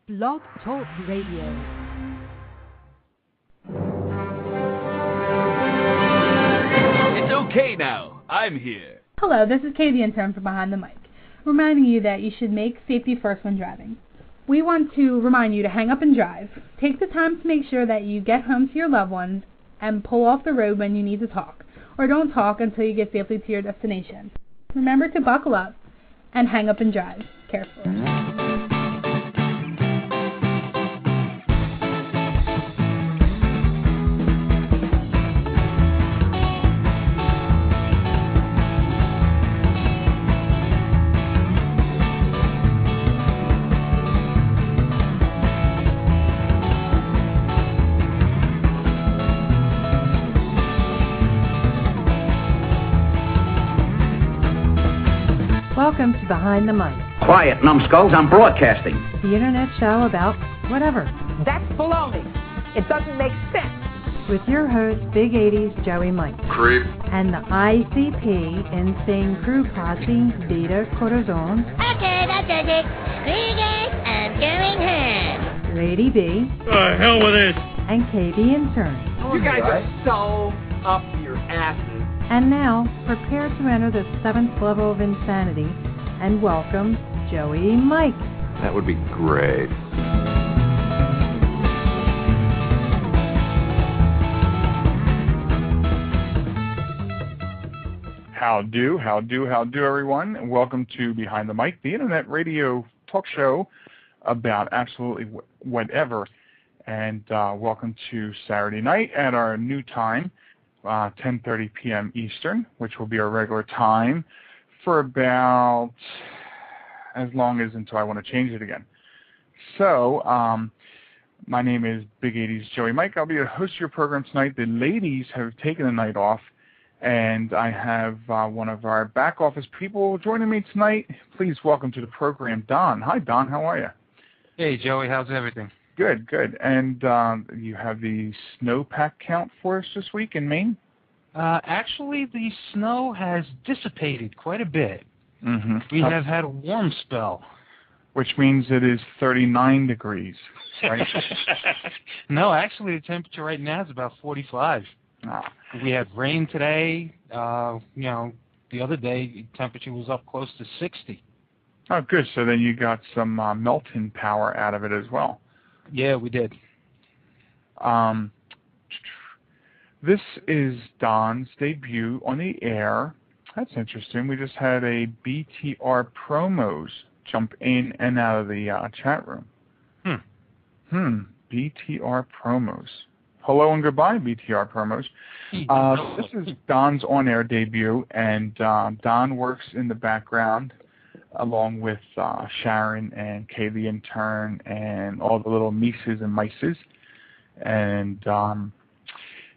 Blog Talk Radio. It's okay now. I'm here. Hello, this is Katie, intern from Behind the Mic, reminding you that you should make safety first when driving. We want to remind you to hang up and drive. Take the time to make sure that you get home to your loved ones and pull off the road when you need to talk, or don't talk until you get safely to your destination. Remember to buckle up and hang up and drive carefully. Welcome to Behind the Mic. Quiet, numbskulls, I'm broadcasting. The internet show about whatever. That's baloney. It doesn't make sense. With your host, Big 80s Joey Mike. Creep. And the ICP Insane Crew Posse, Beta Corazon. Okay, that does it. Greetings, I'm going home. Lady B. Hell with it. And KB Intern. You guys are so up your asses. And now, prepare to enter the 7th level of insanity and welcome Joey Mike. That would be great. How do, everyone? And welcome to Behind the Mic, the internet radio talk show about absolutely whatever. And welcome to Saturday night at our new time, 10:30 p.m. Eastern, which will be our regular time for about as long as until I want to change it again. So, my name is Big 80s Joey Mike. I'll be the host of your program tonight. The ladies have taken the night off, and I have one of our back office people joining me tonight. Please welcome to the program, Don. Hi, Don. How are you? Hey, Joey. How's everything? Good, good. And you have the snowpack count for us this week in Maine? Actually, the snow has dissipated quite a bit. Mm-hmm. We have had a warm spell. Which means it is 39 degrees, right? No, actually, the temperature right now is about 45. We had rain today. The other day, the temperature was up close to 60. Oh, good. So then you got some melting power out of it as well. Yeah, we did. This is Don's debut on the air. That's interesting. We just had a BTR promos jump in and out of the chat room. BTR promos. Hello and goodbye, BTR promos. This is Don's on-air debut, and Don works in the background along with Sharon and Kay the intern and all the little Mises and Mices. And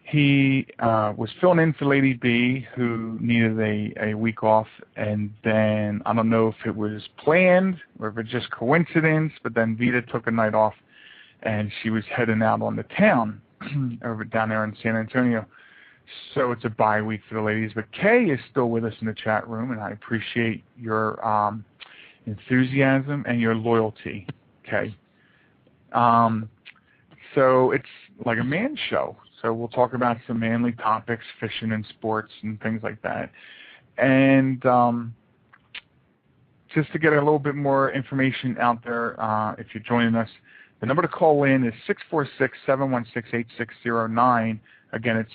he was filling in for Lady B, who needed a week off. And then I don't know if it was planned or if it's just coincidence, but then Vita took a night off, and she was heading out on the town over down there in San Antonio. So it's a bye week for the ladies, but Kay is still with us in the chat room, and I appreciate your enthusiasm and your loyalty, Kay. So it's like a man show. So we'll talk about some manly topics, fishing and sports and things like that. And just to get a little bit more information out there, if you're joining us, the number to call in is 646-716-8609. Again, it's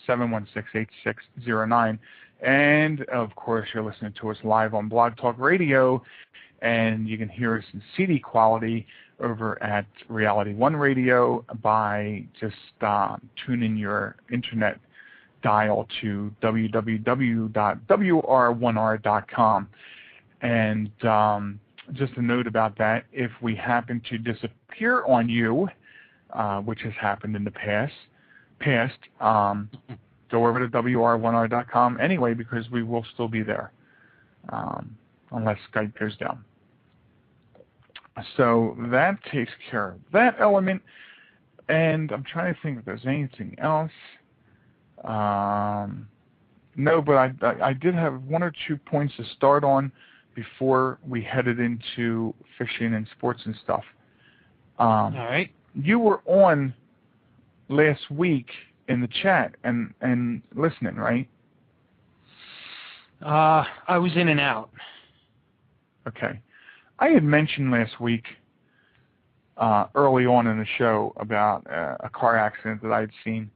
646-716-8609. And, of course, you're listening to us live on Blog Talk Radio, and you can hear us in CD quality over at Reality One Radio by just tuning your internet dial to www.wr1r.com. And just a note about that, if we happen to disappear on you, which has happened in the past, go over to wr1r.com anyway, because we will still be there, unless Skype goes down. So that takes care of that element. And I'm trying to think if there's anything else. No, but I did have one or two points to start on before we headed into fishing and sports and stuff. All right. You were on last week in the chat and listening, right? I was in and out. Okay. I had mentioned last week, early on in the show, about a car accident that I had seen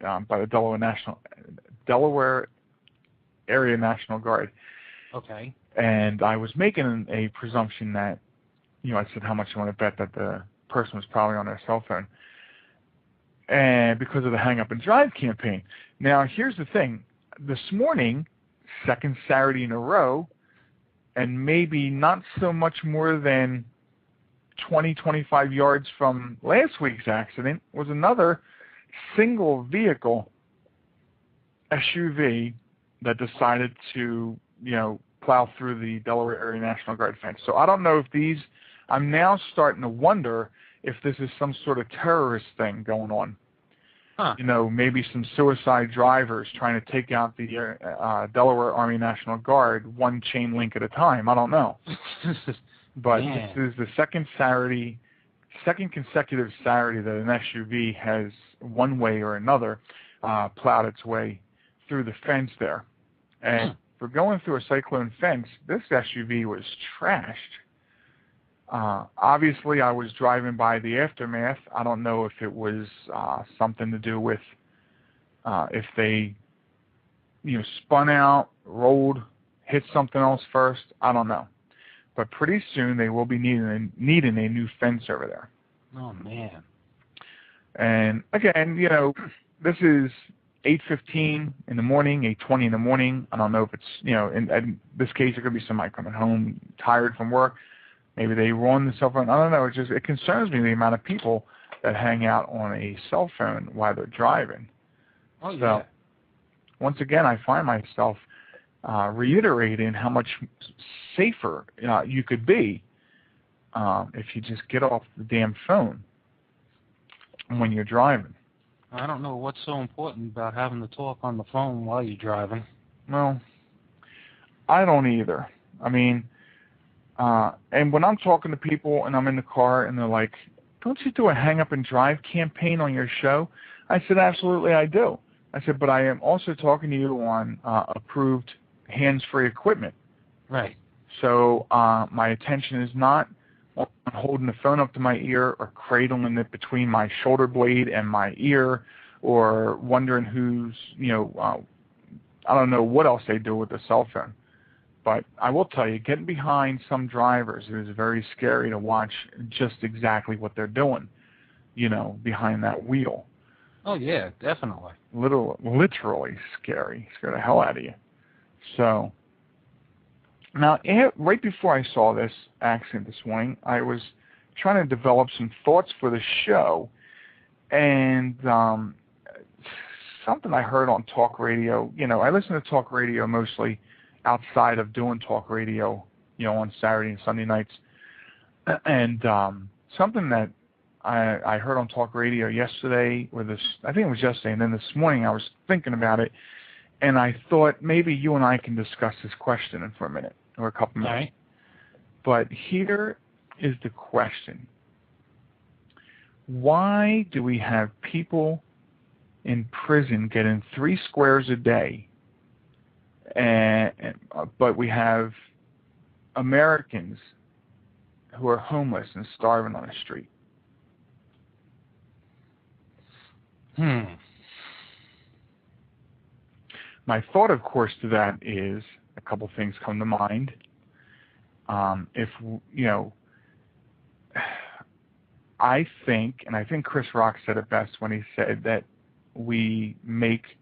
by the Delaware Area National Guard. Okay. And I was making a presumption that, I said how much I want to bet that the person was probably on their cell phone, and because of the hang up and drive campaign. Now, here's the thing. This morning, second Saturday in a row, and maybe not so much more than 20, 25 yards from last week's accident, was another single vehicle SUV that decided to, plow through the Delaware Area National Guard fence. So I don't know if these, I'm now starting to wonder if this is some sort of terrorist thing going on. Huh. Maybe some suicide drivers trying to take out the Delaware Army National Guard one chain link at a time. I don't know. But this is the second consecutive Saturday that an SUV has, one way or another, plowed its way through the fence there. And for going through a cyclone fence, this SUV was trashed. Obviously, I was driving by the aftermath. I don't know if it was something to do with if they, spun out, rolled, hit something else first. I don't know. But pretty soon they will be needing a new fence over there. Oh, man. And again, this is 8:15 in the morning, 8:20 in the morning. I don't know if it's, in this case, it could be somebody coming home tired from work. Maybe they were on the cell phone. I don't know. It concerns me the amount of people that hang out on a cell phone while they're driving. Oh, yeah. So, once again, I find myself reiterating how much safer you could be if you just get off the damn phone when you're driving. I don't know what's so important about having to talk on the phone while you're driving. Well, I don't either. I mean, and when I'm talking to people and I'm in the car and they're like, don't you do a hang up and drive campaign on your show? I said, absolutely I do. I said, but I am also talking to you on approved hands-free equipment. Right. So my attention is not on holding the phone up to my ear or cradling it between my shoulder blade and my ear or wondering who's, I don't know what else they do with the cell phone. But I will tell you, getting behind some drivers is very scary to watch just exactly what they're doing, behind that wheel. Oh, yeah, definitely. Literally scary. Scare the hell out of you. So, now, right before I saw this accident this morning, I was trying to develop some thoughts for the show, and something I heard on talk radio. I listen to talk radio mostly outside of doing talk radio, on Saturday and Sunday nights. And something that I heard on talk radio yesterday, I think it was yesterday, and then this morning I was thinking about it, and I thought maybe you and I can discuss this question for a minute, or a couple minutes. All right. But here is the question. Why do we have people in prison getting 3 squares a day, but we have Americans who are homeless and starving on the street? My thought, of course, to that is a couple things come to mind. I think Chris Rock said it best when he said that we make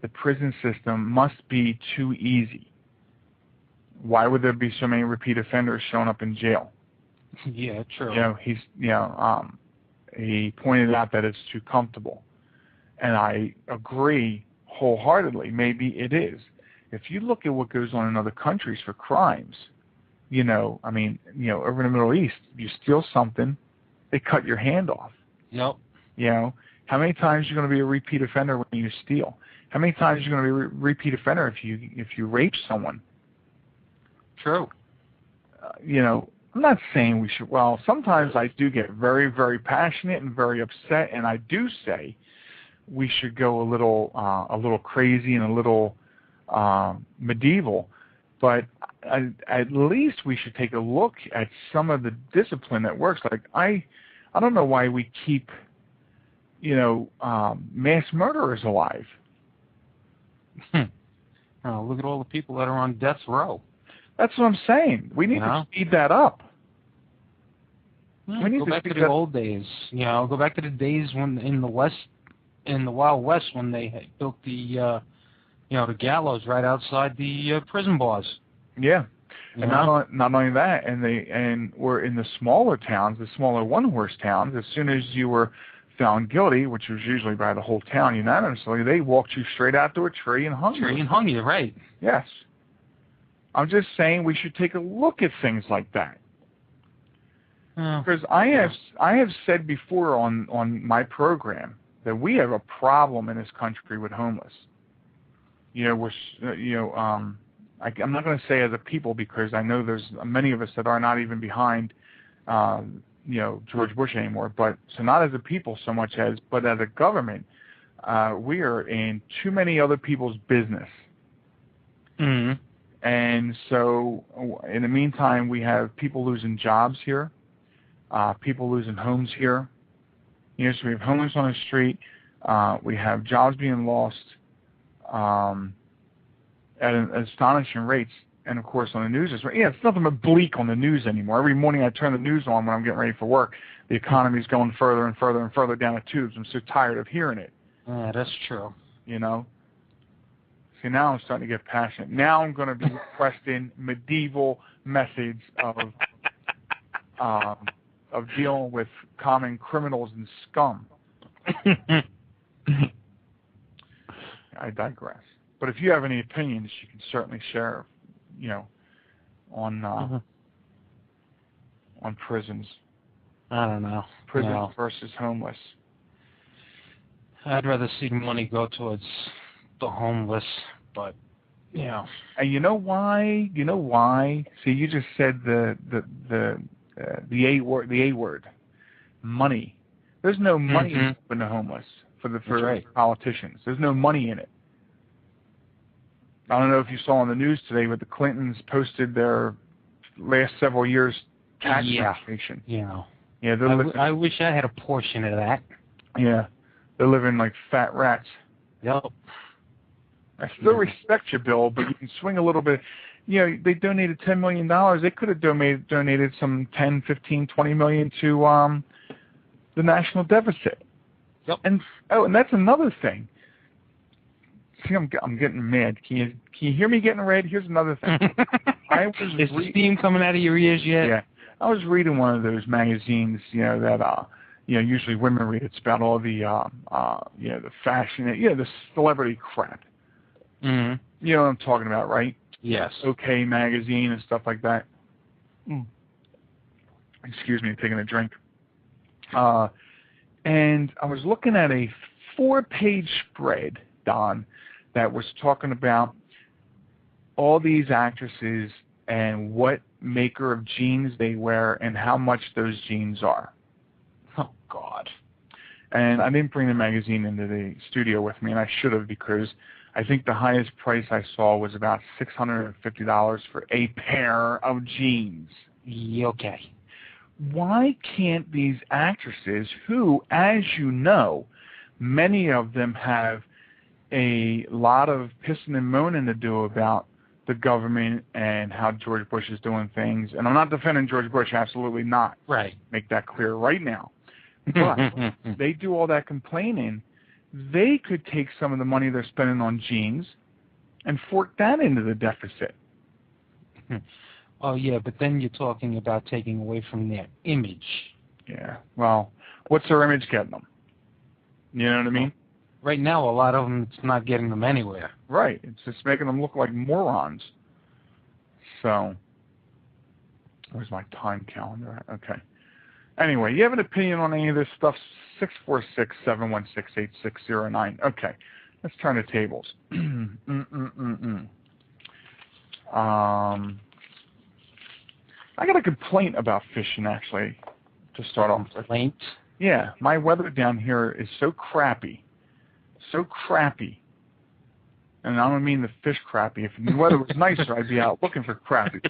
the prison system must be too easy. Why would there be so many repeat offenders showing up in jail? Yeah, true. He pointed out that it's too comfortable. And I agree wholeheartedly. Maybe it is. If you look at what goes on in other countries for crimes, over in the Middle East, you steal something, they cut your hand off. Yep. How many times are you going to be a repeat offender when you steal? How many times are you going to be a repeat offender if you rape someone? True. I'm not saying we should. Well, sometimes I do get very, very passionate and very upset, and I do say we should go a little crazy and a little medieval. But at least we should take a look at some of the discipline that works. Like I don't know why we keep, mass murderers alive. Oh, look at all the people that are on death row. That's what I'm saying. We need to speed that up. We need to go back to the old days. Go back to the days when in the Wild West, when they built the the gallows right outside the prison bars. Yeah, and not only that, and we're in the smaller towns, the smaller one-horse towns. As soon as you were found guilty, which was usually by the whole town unanimously, they walked you straight out to a tree and hung you. Right? Yes. I'm just saying we should take a look at things like that. Because I have said before on my program that we have a problem in this country with homeless. I'm not going to say as a people, because I know there's many of us that are not even behind, George Bush anymore. But so not as a people so much as, but as a government, we are in too many other people's business. Mm-hmm. And so in the meantime, we have people losing jobs here, people losing homes here. So we have homeless on the street. We have jobs being lost at astonishing rates. And, of course, on the news, it's nothing but bleak on the news anymore. Every morning I turn the news on when I'm getting ready for work, the economy's going further and further and further down the tubes. I'm so tired of hearing it. Yeah, that's true. See, now I'm starting to get passionate. Now I'm going to be requesting medieval methods of dealing with common criminals and scum. I digress. But if you have any opinions, you can certainly share, on prisons. I don't know. Prisons versus homeless. I'd rather see the money go towards the homeless, but And you know why? See, you just said the A word, money. There's no money in the homeless for politicians. There's no money in it. I don't know if you saw on the news today, but the Clintons posted their last several years tax information. I wish I had a portion of that. Yeah, they're living like fat rats. Yep. I still respect you, Bill, but you can swing a little bit. They donated $10 million. They could have donated some 10, 15, 20 million to the national deficit. Yep. And that's another thing. See, I'm getting mad. Can you hear me getting red? Here's another thing. Is the steam coming out of your ears yet? Yeah. I was reading one of those magazines, that usually women read. It's about all the the fashion, the celebrity crap. Mm-hmm. You know what I'm talking about, right? Yes. OK magazine and stuff like that. Excuse me, taking a drink. And I was looking at a 4-page spread, Don, that was talking about all these actresses and what maker of jeans they wear and how much those jeans are. Oh, God. And I didn't bring the magazine into the studio with me, and I should have, because I think the highest price I saw was about $650 for a pair of jeans. Okay. Why can't these actresses, who, as you know, many of them have a lot of pissing and moaning to do about the government and how George Bush is doing things, and I'm not defending George Bush, absolutely not. Right. Make that clear right now. But they do all that complaining. They could take some of the money they're spending on jeans and fork that into the deficit. Oh, yeah, but then you're talking about taking away from their image. Yeah, well, what's their image getting them? You know what I mean? Right now, a lot of them, it's not getting them anywhere. Right. It's just making them look like morons. So, where's my time calendar at? Okay. Anyway, you have an opinion on any of this stuff? 646-716-8609. Okay. Let's turn the tables. I got a complaint about fishing, actually, to start off with. Complaint? Yeah, my weather down here is so crappy. And I don't mean the fish crappy. If the weather was nicer, I'd be out looking for crappies.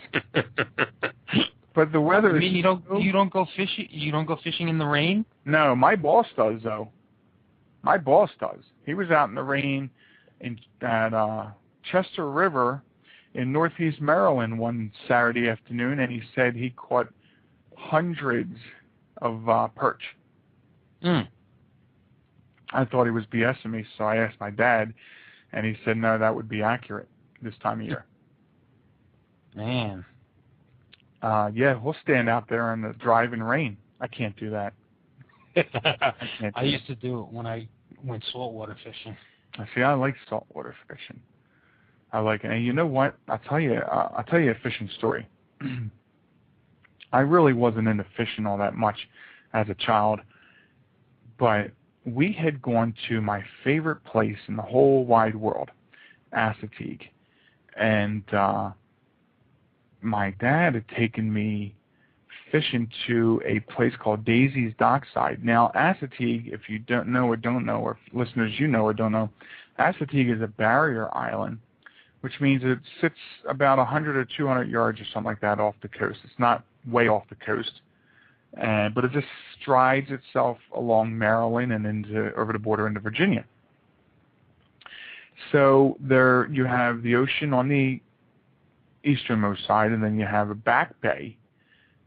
But the weather you mean you don't go fishing? You don't go fishing in the rain? No, my boss does, though. My boss does. He was out in the rain at Chester River in Northeast Maryland one Saturday afternoon, and he said he caught hundreds of perch. Mm. I thought he was BSing me, so I asked my dad, and he said, no, that would be accurate this time of year. Man. Yeah, we'll stand out there in the driving rain. I can't do that. I used to do it when I went saltwater fishing. See, I like saltwater fishing. I like it. And you know what? I'll tell you a fishing story. I really wasn't into fishing all that much as a child, but we had gone to my favorite place in the whole wide world, Assateague, and my dad had taken me fishing to a place called Daisy's Dockside. Now, Assateague, if you don't know, or if listeners you know or don't know, Assateague is a barrier island, which means it sits about 100 or 200 yards or something like that off the coast. It's not way off the coast, but it just strides itself along Maryland and over the border into Virginia. So there you have the ocean on the easternmost side, and then you have a back bay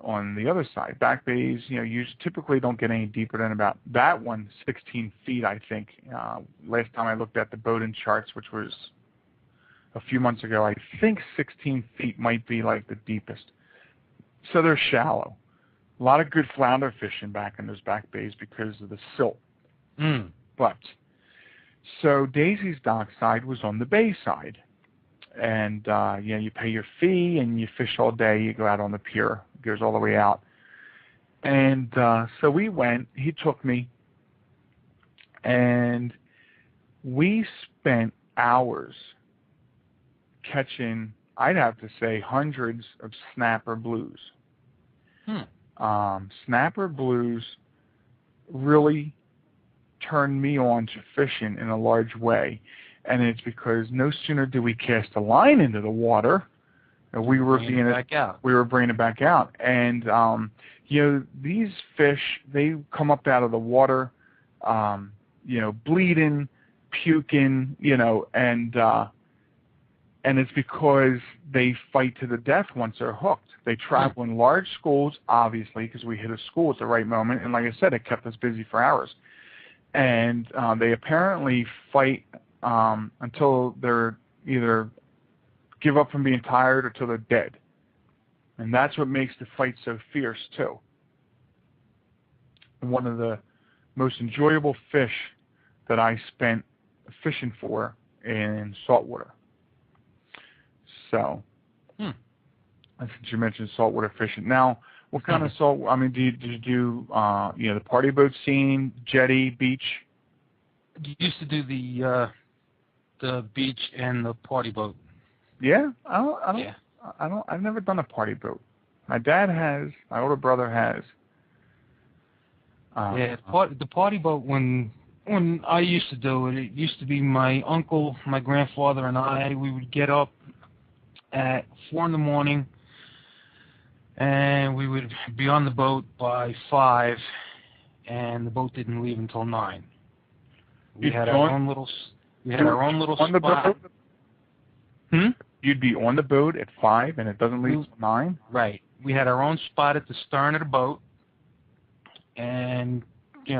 on the other side. Back bays, you typically don't get any deeper than about that one, 16 feet, I think. Last time I looked at the Bowden charts, which was a few months ago, I think 16 feet might be like the deepest. So they're shallow. A lot of good flounder fishing back in those back bays because of the silt. Mm. But, so Daisy's Dockside was on the bay side. And, you pay your fee and you fish all day. You go out on the pier. It goes all the way out. And so we went. He took me. And we spent hours catching, I'd have to say, hundreds of snapper blues. Snapper blues really turned me on to fishing in a large way. And it's because no sooner did we cast a line into the water, we were bringing it back out. And these fish, they come up out of the water, bleeding, puking, and it's because they fight to the death once they're hooked. They travel in large schools, obviously, because we hit a school at the right moment. And like I said, it kept us busy for hours. And they apparently fight until they're either give up from being tired or till they're dead. And that's what makes the fight so fierce, too. One of the most enjoyable fish that I spent fishing for in saltwater. So, since you mentioned saltwater fishing. Now, what kind of salt, did you do, the party boat scene, jetty, beach? You used to do the beach and the party boat. Yeah? I've never done a party boat. My dad has, my older brother has. The party boat, when I used to do it, it used to be my uncle, my grandfather, and I. We would get up at 4 in the morning, and we would be on the boat by 5, and the boat didn't leave until 9. We had our own little spot. You'd be on the boat at 5, and it doesn't leave until 9? Right. We had our own spot at the stern of the boat, and, we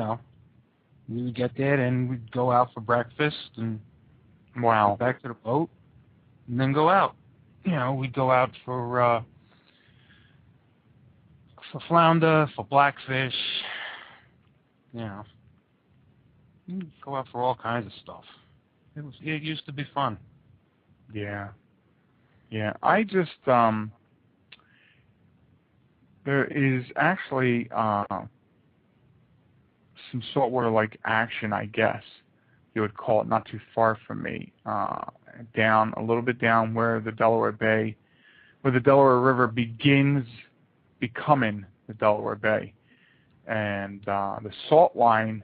would get there, and we'd go out for breakfast, and go back to the boat, and then go out. We'd go out for flounder, for blackfish, We'd go out for all kinds of stuff. It used to be fun. Yeah. Yeah. I just, there is actually some saltwater like action, I guess you would call it, not too far from me, down a little bit down where the Delaware River begins becoming the Delaware Bay. And the salt line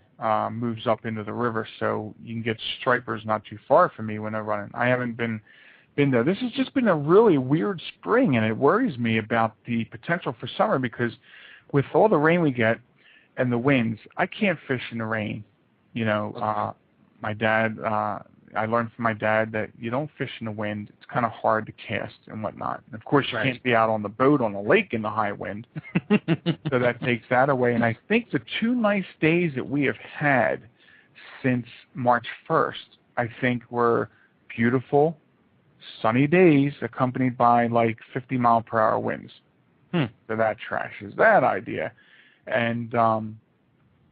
moves up into the river, so you can get stripers not too far from me when they're running. I haven't been there. This has just been a really weird spring, and it worries me about the potential for summer because with all the rain we get and the winds, I can't fish in the rain. You know, my dad, I learned from my dad that you don't fish in the wind. It's kind of hard to cast and whatnot. And of course, you can't be out on the boat on the lake in the high wind. So that takes that away. And I think the 2 nice days that we have had since March 1st, I think were beautiful, sunny days accompanied by like 50-mile-per-hour winds. So that trashes that idea. And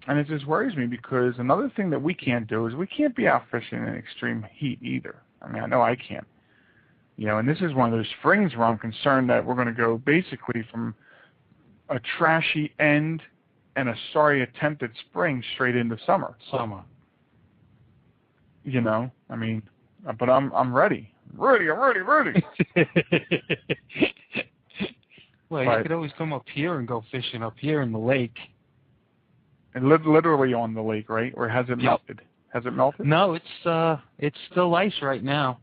it just worries me because another thing that we can't do is we can't be out fishing in extreme heat either. I mean, I know I can't. You know, and this is one of those springs where I'm concerned that we're going to go basically from a trashy end and a sorry attempt at spring straight into summer. You know, I mean, but I'm ready. Ready. Well, you could always come up here and go fishing up here in the lake. And literally on the lake, right? Or has it melted? Has it melted? No, it's still ice right now.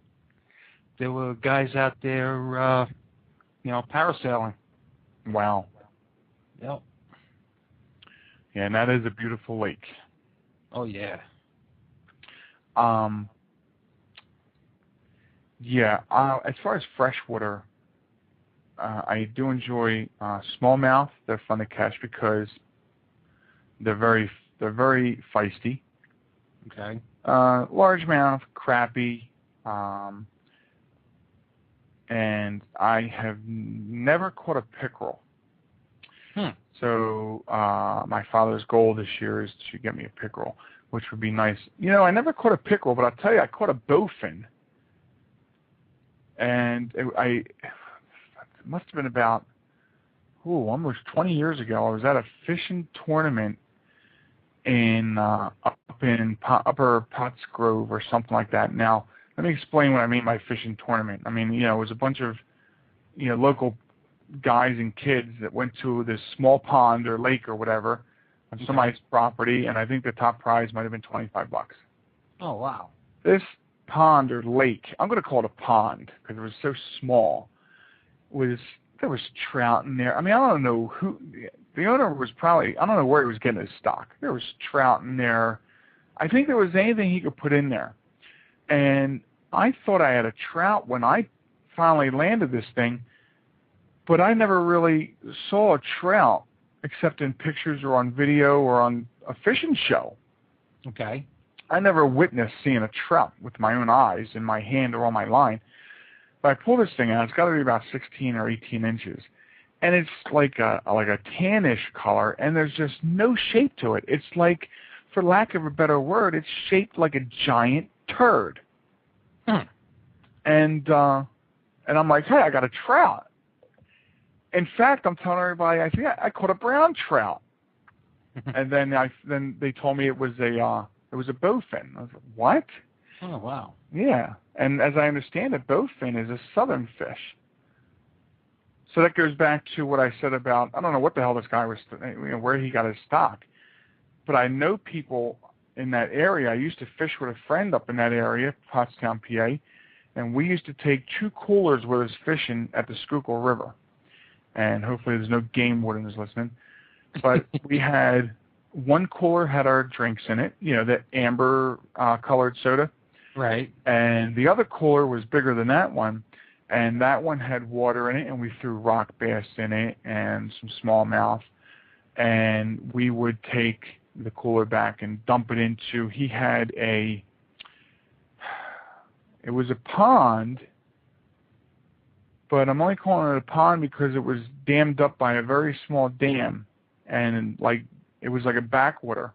There were guys out there, parasailing. Wow. Yep. Yeah, and that is a beautiful lake. Oh yeah. As far as freshwater, I do enjoy smallmouth. They're fun to catch because they're very feisty. Okay. Largemouth, crappie, and I have never caught a pickerel. So my father's goal this year is to get me a pickerel, which would be nice. You know, I never caught a pickerel, but I'll tell you, I caught a bowfin. And it must have been about, almost 20 years ago. I was at a fishing tournament in up in Upper Pottsgrove or something like that. Now, let me explain what I mean by fishing tournament. I mean, it was a bunch of, local guys and kids that went to this small pond or lake or whatever on somebody's property, and I think the top prize might have been $25. Oh, wow. This pond or lake, I'm going to call it a pond because it was so small, there was trout in there. I mean, I don't know who, the owner was probably, I don't know where he was getting his stock. There was trout in there. I think there was anything he could put in there. And I thought I had a trout when I finally landed this thing, but I never really saw a trout except in pictures or on video or on a fishing show. Okay. I never witnessed seeing a trout with my own eyes in my hand or on my line. But I pull this thing out. It's got to be about 16 or 18 inches. And it's like a tannish color, and there's just no shape to it. It's like, for lack of a better word, it's shaped like a giant turd. And I'm like, hey, I got a trout. In fact, I'm telling everybody, I think I caught a brown trout. And then they told me it was a bowfin. I was like, what? Oh, wow. Yeah. And as I understand it, bowfin is a southern fish. So that goes back to what I said about, I don't know what the hell this guy was, where he got his stock. But I know people in that area. I used to fish with a friend up in that area, Pottstown, PA, and we used to take 2 coolers with us fishing at the Schuylkill River. And hopefully there's no game wardens listening. But we had, 1 cooler had our drinks in it, the amber colored soda. Right. And the other cooler was bigger than that one. And that one had water in it, and we threw rock bass in it and some smallmouth. And we would take the cooler back and dump it into, it was a pond, but I'm only calling it a pond because it was dammed up by a very small dam. And it was like a backwater.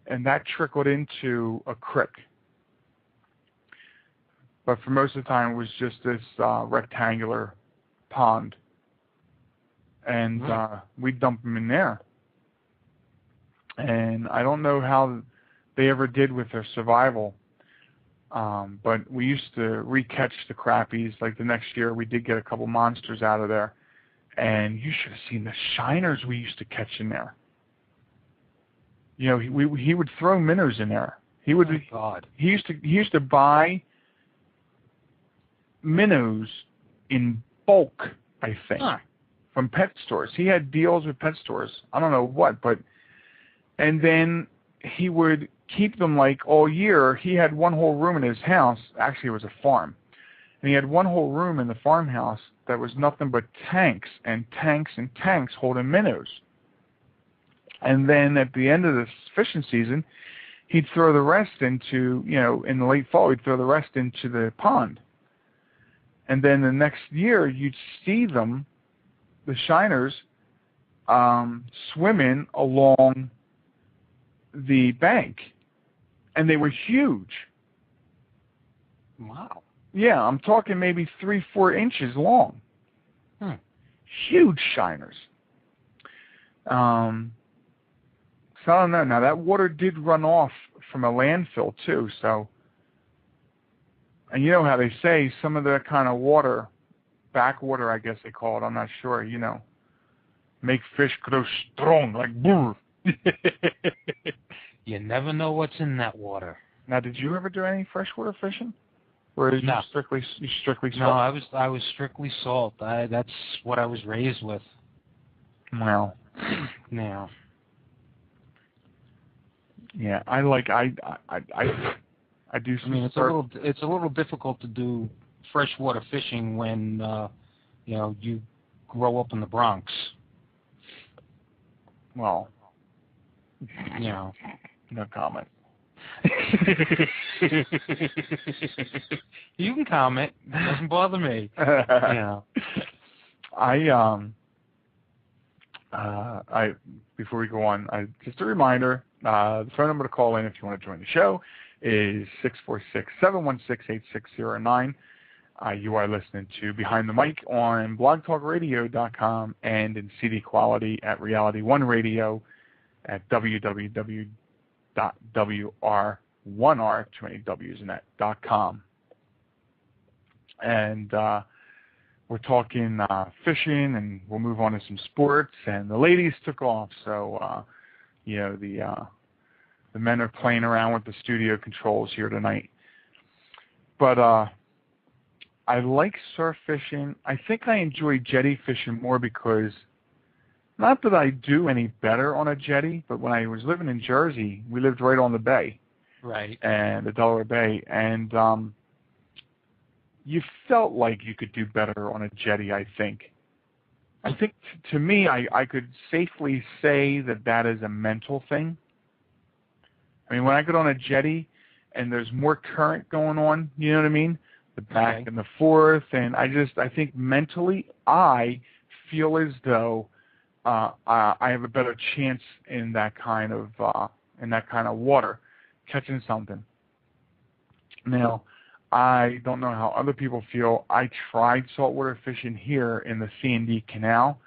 And that trickled into a creek. But for most of the time, it was just this rectangular pond. And we'd dump them in there. And I don't know how they ever did with their survival. But we used to recatch the crappies. Like the next year, we did get a couple monsters out of there. And you should have seen the shiners we used to catch in there. You know, he would throw minnows in there. He would. Oh, God. He used to buy minnows in bulk, I think, from pet stores. He had deals with pet stores. I don't know what, but and then he would keep them like all year. He had one whole room in his house. Actually, it was a farm, and he had one whole room in the farmhouse that was nothing but tanks and tanks and tanks holding minnows. And then at the end of the fishing season, he'd throw the rest into, you know, in the late fall, he'd throw the rest into the pond. And then the next year, you'd see them, the shiners, swimming along the bank. And they were huge. Wow. Yeah, I'm talking maybe 3-4 inches long. Huge shiners. So I don't know. Now that water did run off from a landfill too. So, and you know how they say some of that kind of water, backwater, I guess they call it. I'm not sure. You know, make fish grow strong like bull. You never know what's in that water. Now, did you ever do any freshwater fishing? Or is No. strictly salt? No, I was strictly salt. That's what I was raised with. Well, Now. yeah, I do. I mean, it's a little difficult to do freshwater fishing when you know, you grow up in the Bronx. Well, You know. no comment. You can comment. It doesn't bother me. Yeah. Before we go on, just a reminder, the phone number to call in if you want to join the show is 646-716-8609. You are listening to Behind the Mic on blogtalkradio.com and in CD quality at Reality One Radio at www.wr1r, too many W's in that.com. And we're talking fishing, and we'll move on to some sports. And the ladies took off, so you know, the men are playing around with the studio controls here tonight. But I like surf fishing. I think I enjoy jetty fishing more because, not that I do any better on a jetty, but when I was living in Jersey, we lived right on the bay. Right. And the Delaware Bay. And you felt like you could do better on a jetty, I think. I think, to me, I could safely say that is a mental thing. I mean, when I get on a jetty and there's more current going on, you know what I mean? The back and the forth, and I think mentally I feel as though I have a better chance in that kind of water, catching something. Now, I don't know how other people feel. I tried saltwater fishing here in the C&D Canal,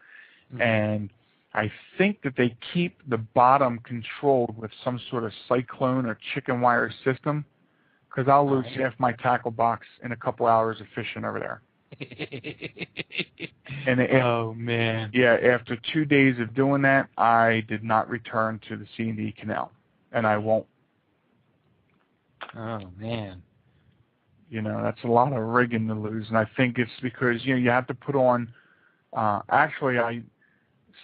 and I think that they keep the bottom controlled with some sort of cyclone or chicken wire system, because I'll lose half my tackle box in a couple hours of fishing over there. And oh, man. Yeah, after 2 days of doing that, I did not return to the C&D Canal, and I won't. Oh, man. You know, that's a lot of rigging to lose, and I think it's because, you know, you have to put on, actually, I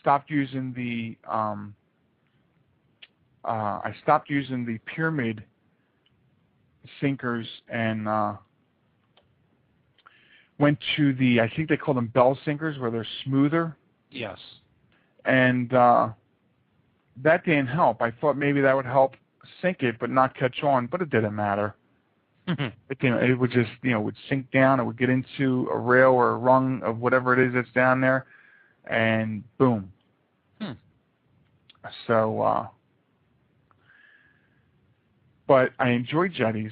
stopped using the pyramid sinkers and went to the, I think they call them bell sinkers, where they're smoother. Yes. And that didn't help. I thought maybe that would help sink it but not catch on, but it didn't matter. It would just, you know, would sink down. It would get into a rail or a rung of whatever it is that's down there, and boom. So, but I enjoy jetties.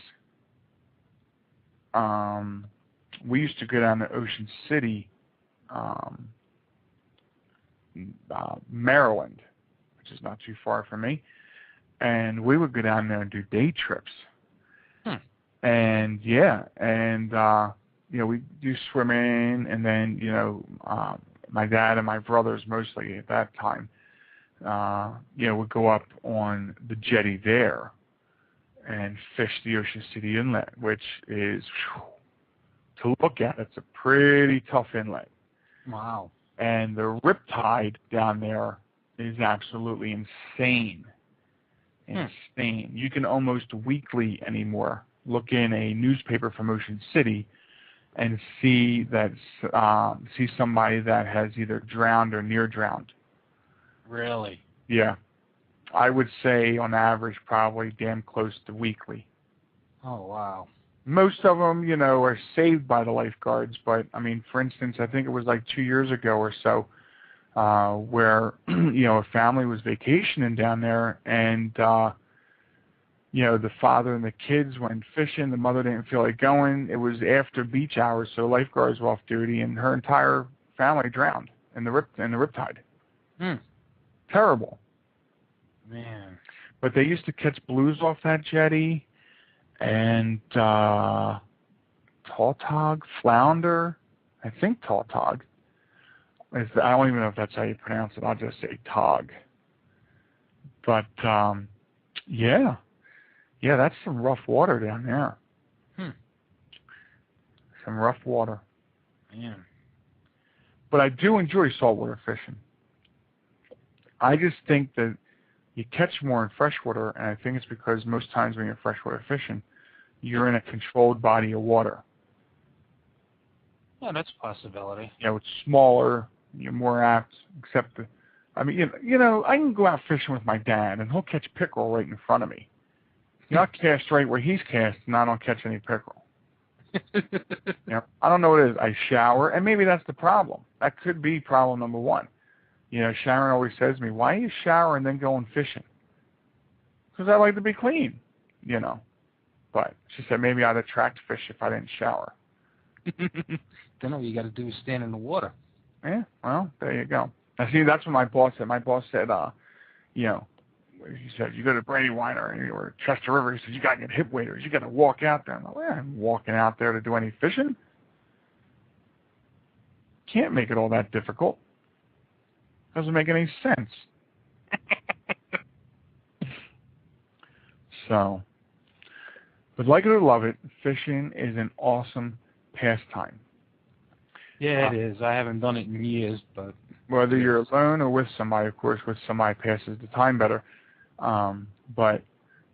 We used to go down to Ocean City, Maryland, which is not too far from me, and we would go down there and do day trips. And yeah, and you know, we do swimming, and then, you know, my dad and my brothers mostly at that time, would go up on the jetty there and fish the Ocean City Inlet, which is, to look at, it's a pretty tough inlet. Wow. And the riptide down there is absolutely insane. Insane. You can almost weekly anymore look in a newspaper from Ocean City and see somebody that has either drowned or near drowned. Really? Yeah. I would say on average probably damn close to weekly. Oh, wow. Most of them, are saved by the lifeguards, but I mean, for instance, I think it was like 2 years ago or so, where, a family was vacationing down there and, the father and the kids went fishing. The mother didn't feel like going. It was after beach hours, so lifeguards were off duty, and her entire family drowned in the riptide. Terrible. Man. But they used to catch blues off that jetty, and tautog, flounder. I think tautog. I don't even know if that's how you pronounce it. I'll just say tog. But yeah, that's some rough water down there. Some rough water. Man. But I do enjoy saltwater fishing. I just think that you catch more in freshwater, and I think it's because most times when you're freshwater fishing, you're in a controlled body of water. Yeah, that's a possibility. It's smaller, you're more apt, except I can go out fishing with my dad, and he'll catch pickerel right in front of me. I'll cast right where he's cast, and I don't catch any pickerel. I don't know what it is. I shower, and maybe that's the problem. That could be problem number one. Sharon always says to me, why you shower and then going fishing? Because I like to be clean, But she said maybe I'd attract fish if I didn't shower. Then all you got to do is stand in the water. Yeah, well, there you go. Now, see, that's what my boss said. My boss said, he said, you go to Brandywine or Chester River, he said, you got to get hip waders. You got to walk out there. I'm like, I'm walking out there to do any fishing. Can't make it all that difficult. Doesn't make any sense. So, but like it or love it, fishing is an awesome pastime. Yeah, it is. I haven't done it in years, but whether you're alone or with somebody, of course, with somebody passes the time better. But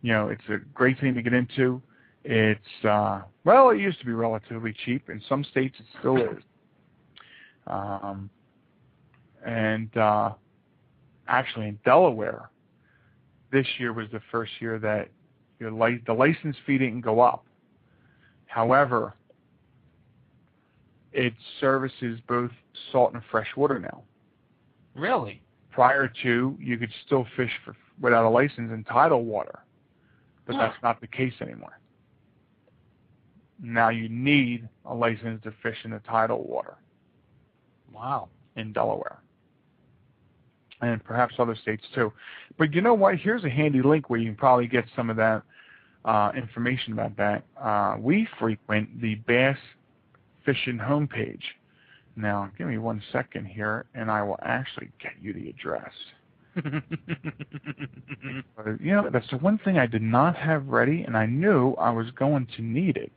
it's a great thing to get into. It's it used to be relatively cheap. In some states, it still is. And actually, in Delaware, this year was the first year that the license fee didn't go up. However, it services both salt and fresh water now. Really? Prior to, you could still fish without a license in tidal water, but that's not the case anymore. Now you need a license to fish in the tidal water. Wow. In Delaware. And perhaps other states too. But you know what? Here's a handy link where you can probably get some of that information about that. We frequent the Bass Fishin homepage. Now, give me 1 second here, and I will actually get you the address. But, that's the one thing I did not have ready, and I knew I was going to need it.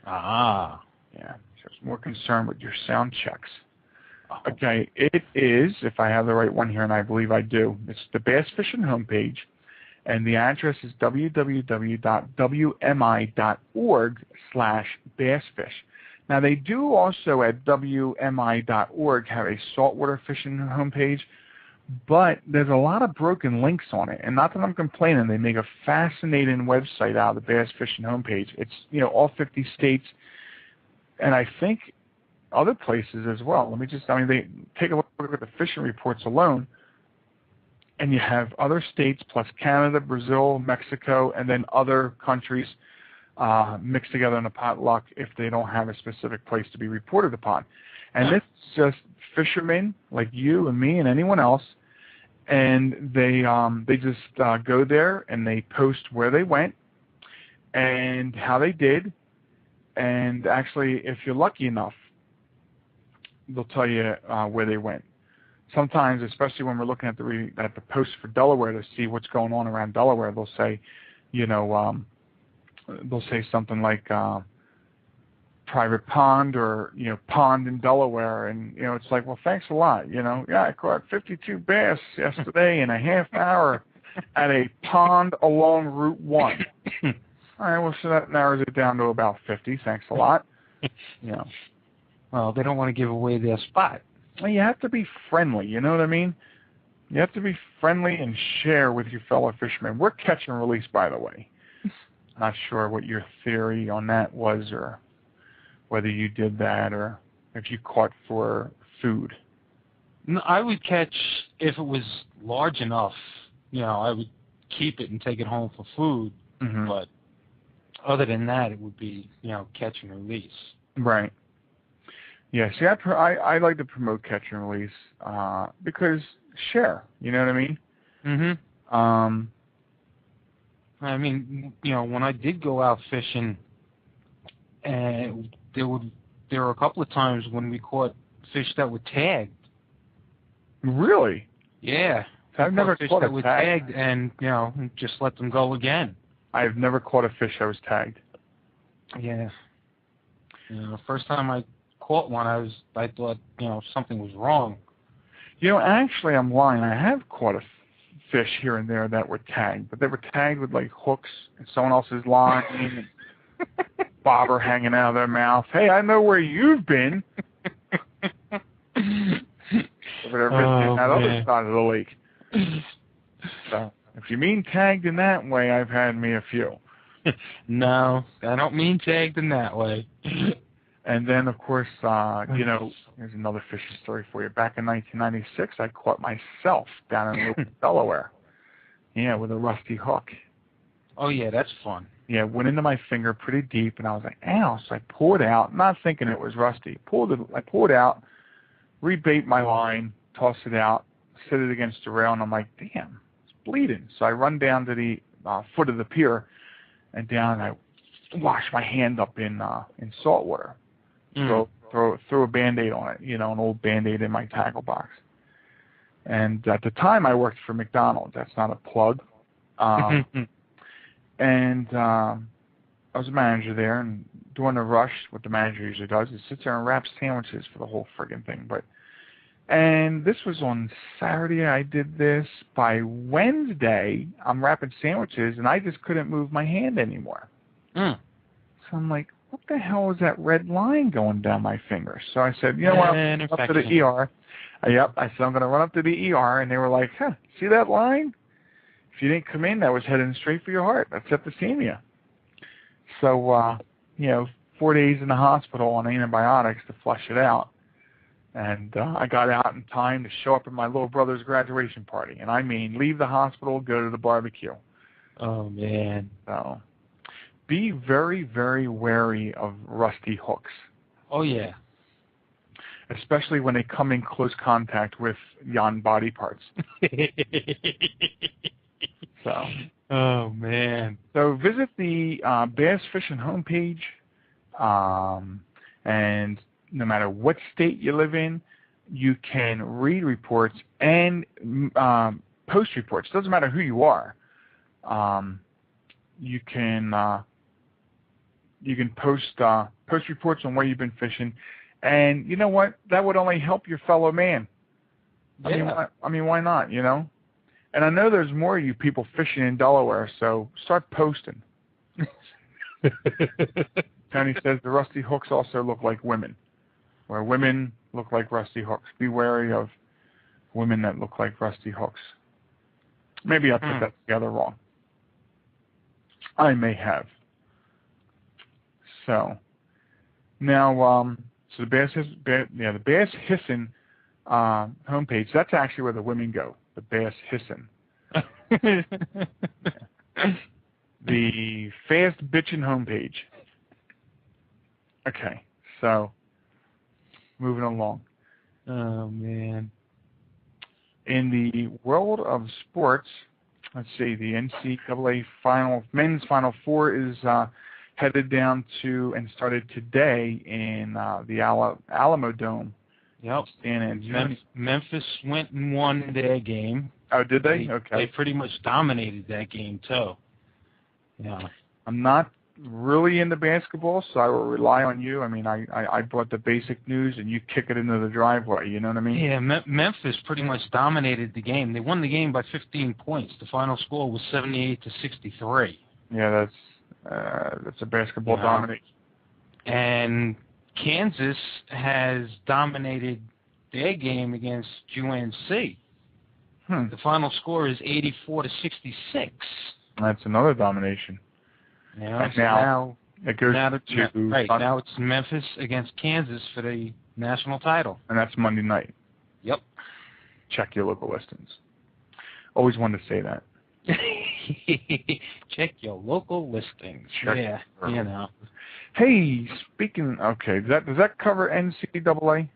Ah. Yeah, so I was more concerned with your sound checks. Okay, it is, if I have the right one here, and I believe I do, it's the Bass Fishin homepage, and the address is www.wmi.org/bassfish. Now, they do also at WMI.org have a saltwater fishing homepage, but there's a lot of broken links on it. And not that I'm complaining, they make a fascinating website out of the Bass Fishing homepage. It's, all 50 states, and I think other places as well. They take a look at the fishing reports alone, and you have other states plus Canada, Brazil, Mexico, and then other countries mixed together in a potluck if they don't have a specific place to be reported upon. And this is just fishermen like you and me and anyone else, and they just go there and they post where they went and how they did, and actually, if you're lucky enough, they'll tell you where they went. Sometimes, especially when we're looking at the post for Delaware to see what's going on around Delaware, they'll say, they'll say something like private pond or pond in Delaware, and it's like, well, thanks a lot. Yeah, I caught 52 bass yesterday in a half hour at a pond along Route 1. All right, well, so that narrows it down to about 50. Thanks a lot. Well, they don't want to give away their spot. Well, you have to be friendly, you know what I mean? You have to be friendly and share with your fellow fishermen. We're catch and release, by the way. Not sure what your theory on that was, or whether you did that, or if you caught for food. No, I would catch if it was large enough. I would keep it and take it home for food. Mm-hmm. But other than that, it would be catch and release. Right. Yeah, see, I like to promote catch and release because share, you know what I mean? Mm-hmm. I mean, when I did go out fishing, and there were a couple of times when we caught fish that were tagged. Really? Yeah. I've never fish caught that a were tag. tagged, and just let them go again. I've never caught a fish that was tagged. Yeah. The first time I caught one, I thought something was wrong. Actually, I'm lying. I have caught a fish here and there that were tagged, but they were tagged with like hooks and someone else's line and bobber hanging out of their mouth. Hey, I know where you've been. That other side of the lake. So, if you mean tagged in that way, I've had me a few. No, I don't mean tagged in that way. And then, of course, here's another fishing story for you. Back in 1996, I caught myself down in Delaware. Yeah, with a rusty hook. Oh, yeah, that's fun. Yeah, it went into my finger pretty deep, and I was like, ow. So I pulled it out, not thinking it was rusty. I pulled it out, rebait my line, tossed it out, set it against the rail, and I'm like, damn, it's bleeding. So I run down to the foot of the pier, and down, and I wash my hand up in salt water. Throw a Band-Aid on it, an old Band-Aid in my tackle box. And at the time, I worked for McDonald's. That's not a plug. And I was a manager there, and during the rush, what the manager usually does is sits there and wraps sandwiches for the whole friggin' thing. And this was on Saturday. I did this. By Wednesday, I'm wrapping sandwiches, and I just couldn't move my hand anymore. So I'm like, what the hell is that red line going down my finger? So I said, you know what, I'm up to the ER. Yep, I said, I'm going to run up to the ER. And they were like, see that line? If you didn't come in, that was heading straight for your heart. That's septicemia. So, 4 days in the hospital on antibiotics to flush it out. And I got out in time to show up at my little brother's graduation party. And I mean, leave the hospital, go to the barbecue. Oh, man. So be very, very wary of rusty hooks. Oh, yeah. Especially when they come in close contact with yon body parts. So. Oh, man. So visit the Bass Fishing homepage, and no matter what state you live in, you can read reports and post reports. Doesn't matter who you are. You can post reports on where you've been fishing, and you know what? That would only help your fellow man. Yeah. I mean, why not? And I know there's more of you people fishing in Delaware, so start posting. Tony says the rusty hooks also look like women, where women look like rusty hooks. Be wary of women that look like rusty hooks. Maybe I put that together wrong. I may have. So now, so the Bass Hissin homepage. That's actually where the women go. The Bass Hissin. The Fast Bitchin' homepage. Okay, so moving along. Oh, man. In the world of sports, let's see, the NCAA men's Final Four is headed down to and started today in the Alamo Dome Yep. And Memphis went and won their game. Oh, did they? Okay. They pretty much dominated that game too. Yeah. I'm not really into basketball, so I will rely on you. I mean, I brought the basic news, and you kick it into the driveway. You know what I mean? Yeah, Memphis pretty much dominated the game. They won the game by 15 points. The final score was 78-63. Yeah, that's a basketball domination. And Kansas has dominated their game against UNC. The final score is 84-66. That's another domination. Yeah, so now it goes now it's Memphis against Kansas for the national title. And that's Monday night. Yep. Check your local listings. Always wanted to say that. Check your local listings. Check you know. Hey, speaking, okay, does that cover NCAA?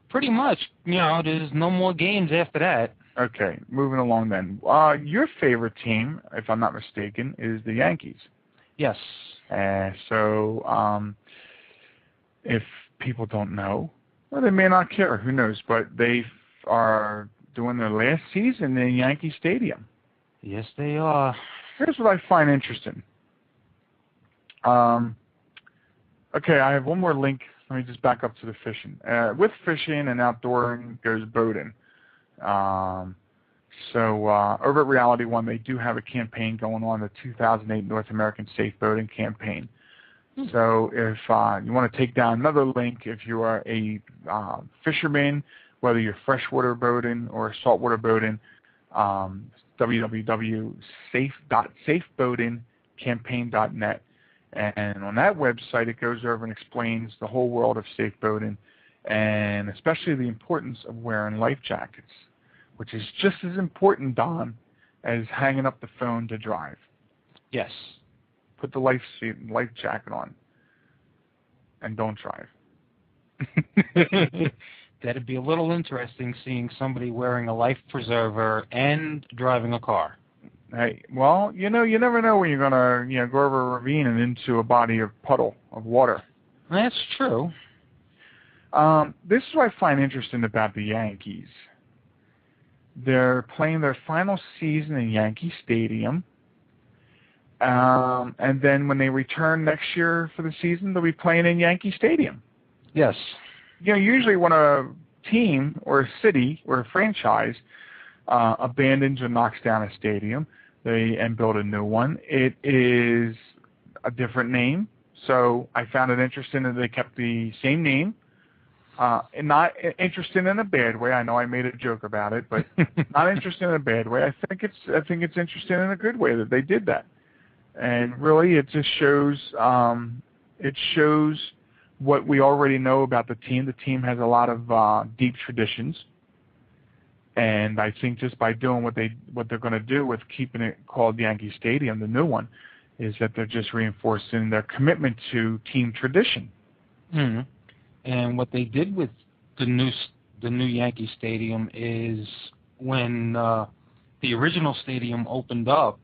Pretty much. You know, there's no more games after that. Okay, moving along then. Your favorite team, if I'm not mistaken, is the Yankees. Yes. So if people don't know, well, they may not care, who knows, but they are doing their last season in Yankee Stadium. Yes, they are. Here's what I find interesting. Okay, I have one more link. Let me just back up to the fishing. With fishing and outdooring goes boating. So over at Reality One, they do have a campaign going on, the 2008 North American Safe Boating Campaign. So if you want to take down another link, if you are a fisherman, whether you're freshwater boating or saltwater boating, www.safeboatingcampaign.net. And on that website, it goes over and explains the whole world of safe boating, and especially the importance of wearing life jackets, which is just as important, Don, as hanging up the phone to drive. Yes. Put the life jacket on, and don't drive. That'd be a little interesting, seeing somebody wearing a life preserver and driving a car. Hey, well, you never know when you're gonna, go over a ravine and into a body of puddle of water. That's true. This is what I find interesting about the Yankees. They're playing their final season in Yankee Stadium, and then when they return next year for the season, they'll be playing in Yankee Stadium. Yes. Usually when a team or a city or a franchise abandons or knocks down a stadium and build a new one, it is a different name. So I found it interesting that they kept the same name. And not interesting in a bad way. I know I made a joke about it, but not interesting in a bad way. I think it's interesting in a good way that they did that. And really, it just shows what we already know about the team. The team has a lot of deep traditions. And I think just by doing what they're going to do with keeping it called Yankee Stadium, the new one, is that they're just reinforcing their commitment to team tradition. Mm-hmm. And what they did with the new Yankee Stadium is when the original stadium opened up,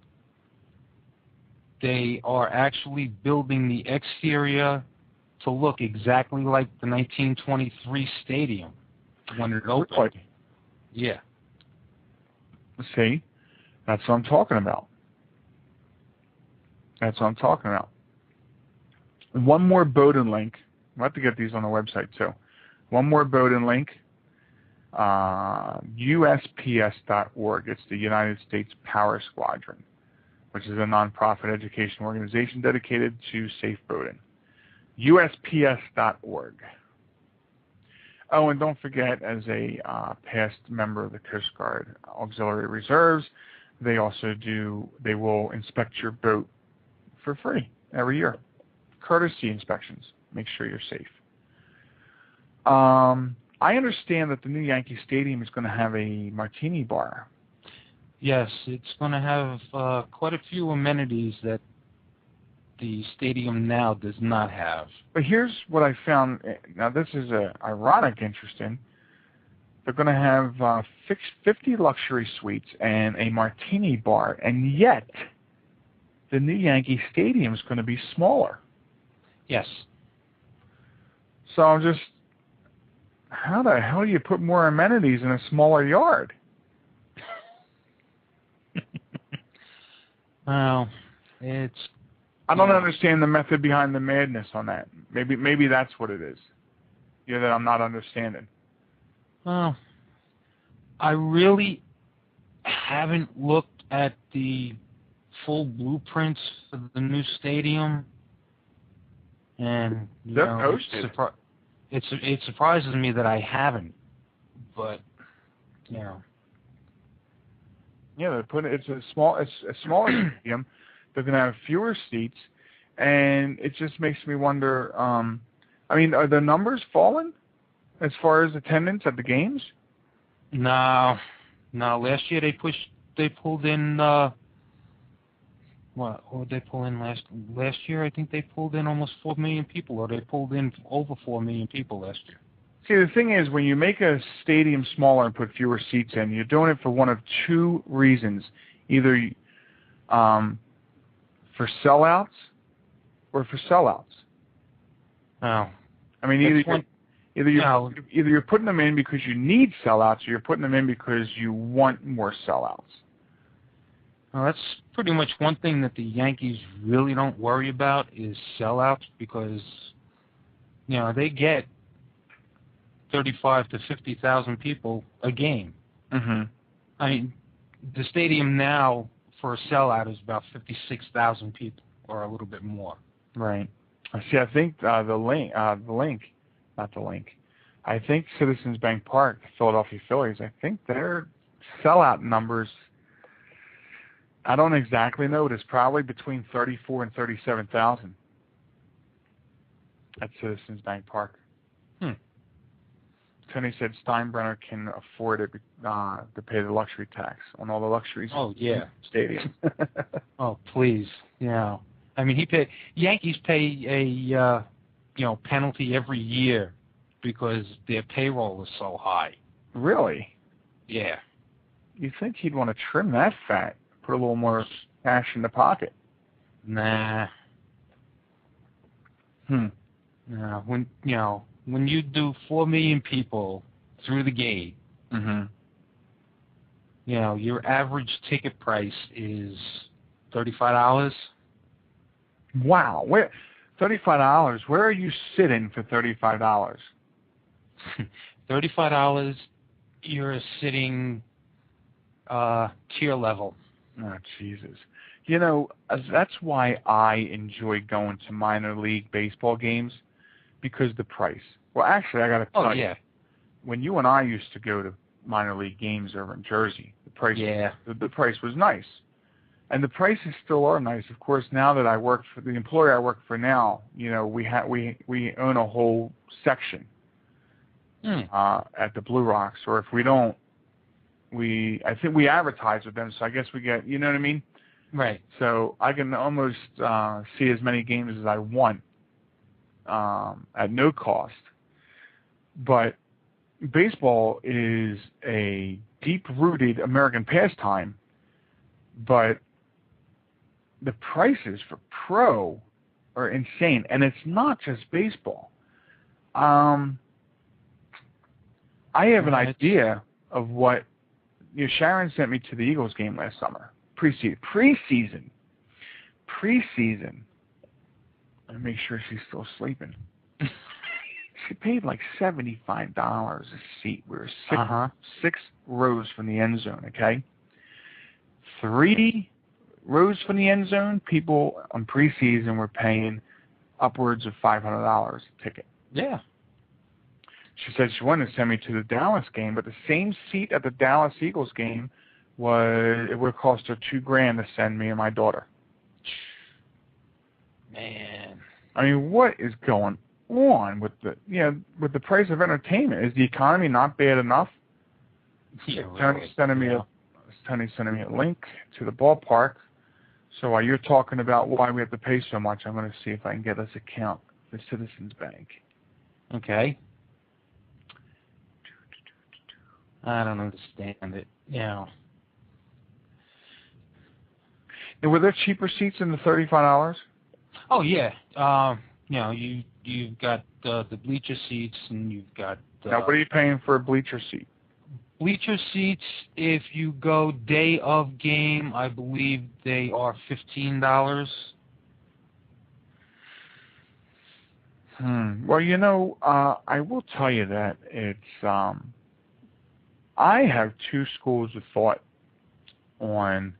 they are actually building the exterior to look exactly like the 1923 stadium when it opened. Really? Yeah. See, that's what I'm talking about. One more boating link. We'll have to get these on the website too. One more boating link. USPS.org. It's the United States Power Squadron, which is a nonprofit education organization dedicated to safe boating. USPS.org. Oh, and don't forget, as a past member of the Coast Guard Auxiliary Reserves, they will inspect your boat for free every year. Courtesy inspections. Make sure you're safe. I understand that the new Yankee Stadium is going to have a martini bar. Yes, it's going to have quite a few amenities that the stadium now does not have. But here's what I found. Now, this is ironic, interesting. They're going to have 50 luxury suites and a martini bar, and yet the new Yankee Stadium is going to be smaller. Yes. So I'm just, how the hell do you put more amenities in a smaller yard? Well, I don't understand the method behind the madness on that. Maybe that's what it is. That I'm not understanding. Well, I really haven't looked at the full blueprints for the new stadium, and they're posted. It surprises me that I haven't, but Yeah, they're putting it's a smaller stadium. They're going to have fewer seats, and it just makes me wonder. I mean, are the numbers falling as far as attendance at the games? No. Last year they pulled in. What did they pull in last year? I think they pulled in almost 4 million people, or they pulled in over 4 million people last year. See, the thing is, when you make a stadium smaller and put fewer seats in, you're doing it for one of two reasons: either for sellouts or for sellouts. Oh. I mean, either you're putting them in because you need sellouts, or you're putting them in because you want more sellouts. Well, that's pretty much one thing that the Yankees really don't worry about is sellouts, because they get 35 to 50,000 people a game. Mm-hmm. I mean, the stadium now for a sellout is about 56,000 people, or a little bit more. Right. See, I think I think Citizens Bank Park, the Philadelphia Phillies, I think their sellout numbers, I don't exactly know, but it's probably between 34 and 37,000 at Citizens Bank Park. Tony said Steinbrenner can afford it to pay the luxury tax on all the luxuries. Oh, yeah. Stadium. Oh, please. Yeah. I mean, Yankees pay a penalty every year because their payroll is so high. Really? Yeah. You'd think he'd want to trim that fat, put a little more cash in the pocket. Nah. No. When you do 4 million people through the gate, your average ticket price is $35. Wow. $35? Where are you sitting for $35? $35, you're sitting tier level. Oh, Jesus. That's why I enjoy going to minor league baseball games, because the price. Well, actually, I got to tell you, when you and I used to go to minor league games over in Jersey, the price was nice. And the prices still are nice. Of course, now that I work for the employer I work for now, we own a whole section at the Blue Rocks. Or if we don't, I think we advertise with them. So I guess we get, you know what I mean? Right. So I can almost see as many games as I want at no cost. But baseball is a deep-rooted American pastime, but the prices for pro are insane, and it's not just baseball. I have an idea of what Sharon sent me to the Eagles game last summer. Preseason. Let me make sure she's still sleeping. She paid like $75 a seat. We were six rows from the end zone, okay? 3 rows from the end zone, people on preseason were paying upwards of $500 a ticket. Yeah. She said she wanted to send me to the Dallas game, but the same seat at the Dallas Eagles game it would cost her $2,000 to send me and my daughter. Man. I mean, what is going on with the price of entertainment? Is the economy not bad enough? Yeah, Tony's sending me a link to the ballpark. So while you're talking about why we have to pay so much, I'm going to see if I can get this account for Citizens Bank. Okay. I don't understand it. And were there cheaper seats than the $35? Oh yeah. You've got the bleacher seats, and you've got Now, what are you paying for a bleacher seat? Bleacher seats, if you go day of game, I believe they are $15. Well, I will tell you that it's. I have two schools of thought on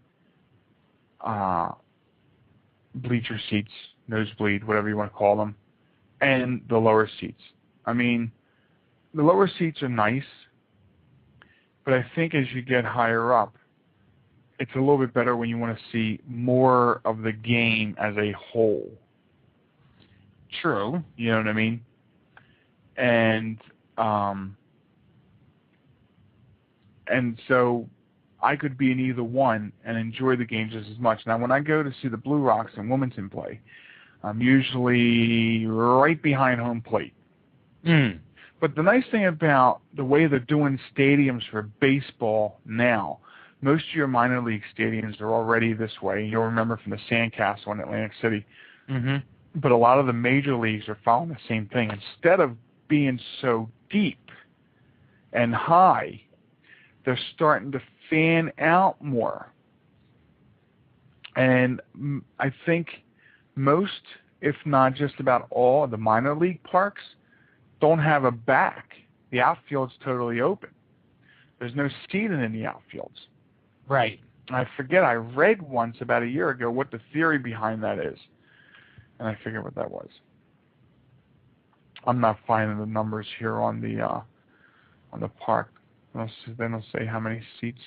bleacher seats, nosebleed, whatever you want to call them, and the lower seats. I mean, the lower seats are nice, but I think as you get higher up, it's a little bit better when you want to see more of the game as a whole. True. You know what I mean? And so I could be in either one and enjoy the game just as much. Now, when I go to see the Blue Rocks and Wilmington play, I'm usually right behind home plate. But the nice thing about the way they're doing stadiums for baseball now, most of your minor league stadiums are already this way. You'll remember from the Sandcastle in Atlantic City. Mm-hmm. But a lot of the major leagues are following the same thing. Instead of being so deep and high, they're starting to fan out more. And I think most, if not just about all, of the minor league parks don't have a back. The outfield's totally open. There's no seating in the outfields. Right. I forget, I read once about a year ago what the theory behind that is. And I forget what that was. I'm not finding the numbers here on the park. They don't say how many seats.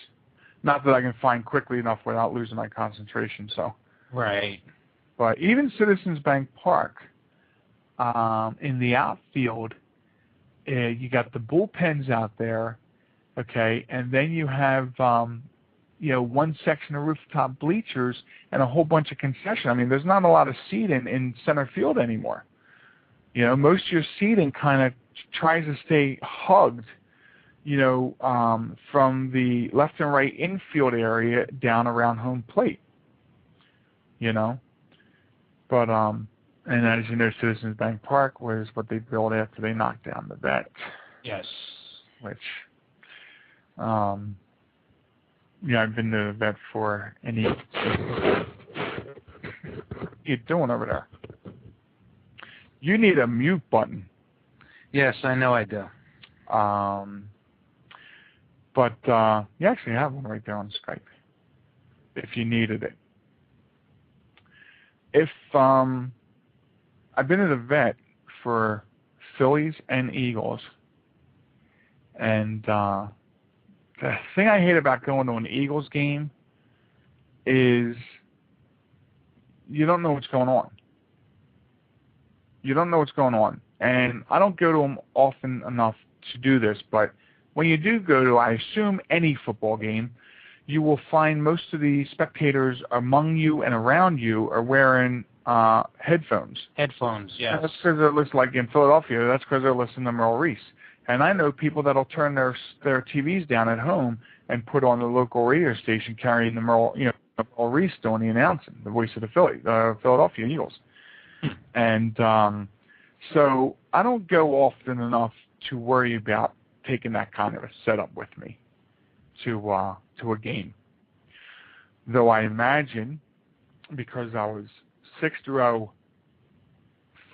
Not that I can find quickly enough without losing my concentration. So. Right. But even Citizens Bank Park, in the outfield, you got the bullpens out there, okay, and then you have one section of rooftop bleachers and a whole bunch of concession. I mean, there's not a lot of seating in center field anymore. Most of your seating kind of tries to stay hugged, from the left and right infield area down around home plate. But and as you know, Citizens Bank Park was what they built after they knocked down the vet. Yes. Which, I've been to the vet for any. What are you doing over there? You need a mute button. Yes, I know I do. But you actually have one right there on Skype if you needed it. If I've been to the vet for Phillies and Eagles, and the thing I hate about going to an Eagles game is you don't know what's going on. You don't know what's going on. And I don't go to them often enough to do this, but when you do go to, I assume, any football game, you will find most of the spectators among you and around you are wearing headphones. Headphones, yes. That's because they're listening, like in Philadelphia, that's because they're listening to Merle Reese. And I know people that'll turn their TVs down at home and put on the local radio station carrying the Merle Reese doing the announcing, the voice of the Philadelphia Eagles. And so I don't go often enough to worry about taking that kind of a setup with me to a game. Though I imagine, because I was 6th row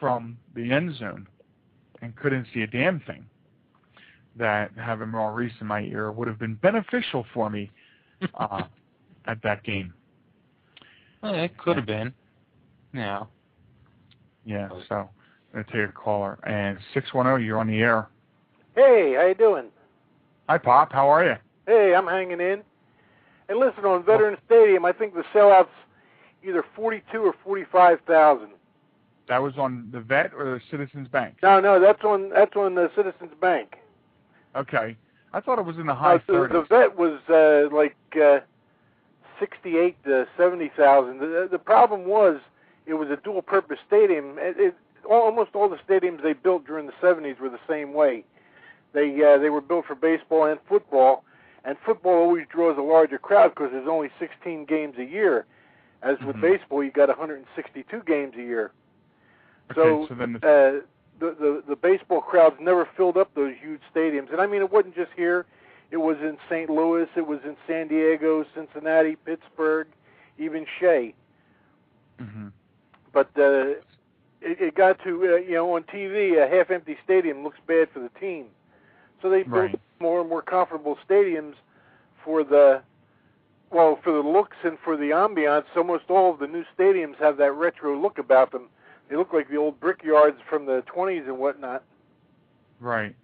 from the end zone and couldn't see a damn thing, that having Merle Reese in my ear would have been beneficial for me at that game. Well, it could have been. Yeah. Yeah, so I'm going to take a caller. And 610, you're on the air. Hey, how you doing? Hi, Pop. How are you? Hey, I'm hanging in. And listen, on Veterans Stadium, I think the sellout's either 42 or 45,000. That was on the Vet or the Citizens Bank? No, that's on the Citizens Bank. Okay. I thought it was in the high 30s. The Vet was like 68 to 70,000. The problem was it was a dual-purpose stadium. Almost all the stadiums they built during the 70s were the same way. They were built for baseball and football, and football always draws a larger crowd because there's only 16 games a year. As with baseball, you got 162 games a year. Okay, so then the baseball crowds never filled up those huge stadiums. And I mean, it wasn't just here. It was in St. Louis. It was in San Diego, Cincinnati, Pittsburgh, even Shea. Mm-hmm. But it got to, on TV, a half-empty stadium looks bad for the team. So they built more and more comfortable stadiums for the looks and for the ambiance. Almost all of the new stadiums have that retro look about them. They look like the old brickyards from the 20s and whatnot. Right.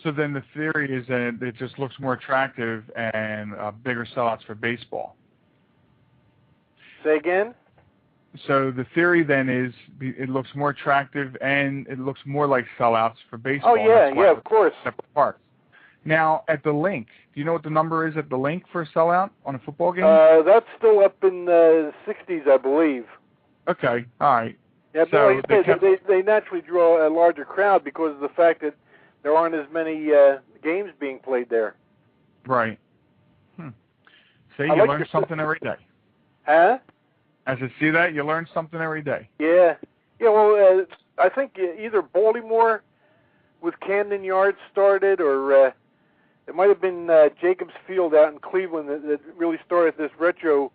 So then the theory is that it just looks more attractive and bigger sellouts for baseball. Say again? So the theory then is it looks more attractive and it looks more like sellouts for baseball. Oh, yeah, of course. Separate parts. Now, at the link, do you know what the number is at the link for a sellout on a football game? That's still up in the 60s, I believe. Okay, all right. Yeah, so but they naturally draw a larger crowd because of the fact that there aren't as many games being played there. Right. See, you learn something every day. Huh? As I see that, you learn something every day. Yeah. Yeah, well, I think either Baltimore with Camden Yards started, or it might have been Jacobs Field out in Cleveland that really started this retro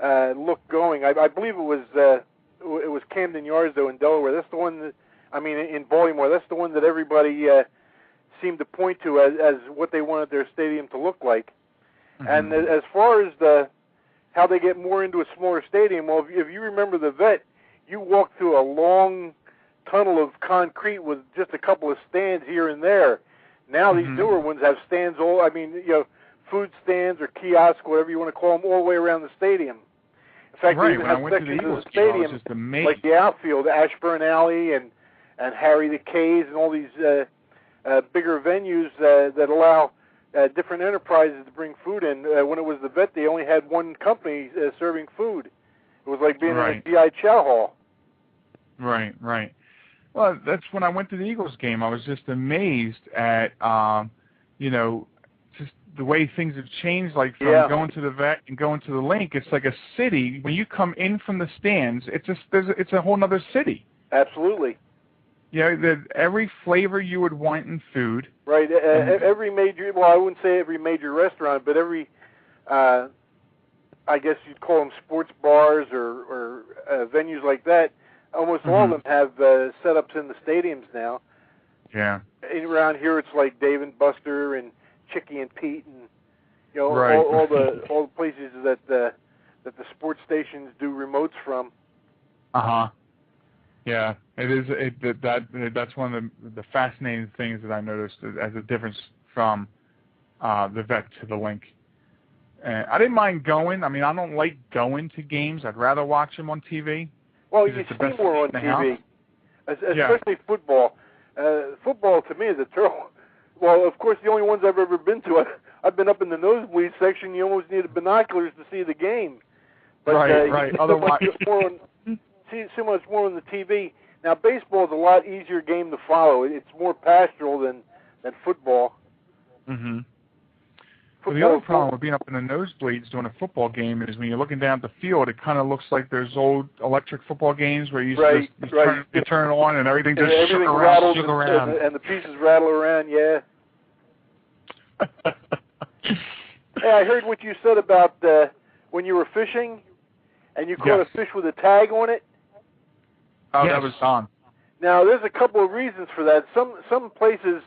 look going. I believe it was Camden Yards, though, in Delaware. That's the one that, in Baltimore, that's the one that everybody seemed to point to as what they wanted their stadium to look like. Mm-hmm. And as far as how they get more into a smaller stadium, well, if you remember the Vet, you walk through a long tunnel of concrete with just a couple of stands here and there. Now these newer ones have stands food stands or kiosks, whatever you want to call them, all the way around the stadium. In fact, they even have sections of the stadium, like the outfield, Ashburn Alley and Harry the K's, and all these bigger venues that allow different enterprises to bring food in. When it was the Vet, they only had one company serving food. It was like being in a GI Chow hall. Right. Well, that's when I went to the Eagles game. I was just amazed at, just the way things have changed, like from going to the Vet and going to the Link. It's like a city. When you come in from the stands, it's a whole other city. Absolutely. Every flavor you would want in food. Right. Every major, I wouldn't say every major restaurant, but every, I guess you'd call them sports bars or venues like that. Almost all of them have setups in the stadiums now. Yeah. And around here, it's like Dave and Buster and Chicky and Pete, and all the places that the sports stations do remotes from. Yeah, it is. That's one of the fascinating things that I noticed as a difference from the Vet to the Link. And I didn't mind going. I don't like going to games. I'd rather watch them on TV. Well, you see more on TV, especially football. Football to me is a terrible. Well, of course, the only ones I've ever been to, I've been up in the nosebleed section. You almost needed binoculars to see the game. But, right. Otherwise, see so much more on the TV. Now, baseball is a lot easier game to follow. It's more pastoral than football. Mm-hmm. Well, the other problem with being up in the nosebleeds during a football game is when you're looking down at the field, it kind of looks like there's old electric football games where you turn it on and everything just shook around. And the pieces rattle around, yeah. Hey, I heard what you said about when you were fishing and you caught a fish with a tag on it. Oh, yes. That was on. Now, there's a couple of reasons for that. Some places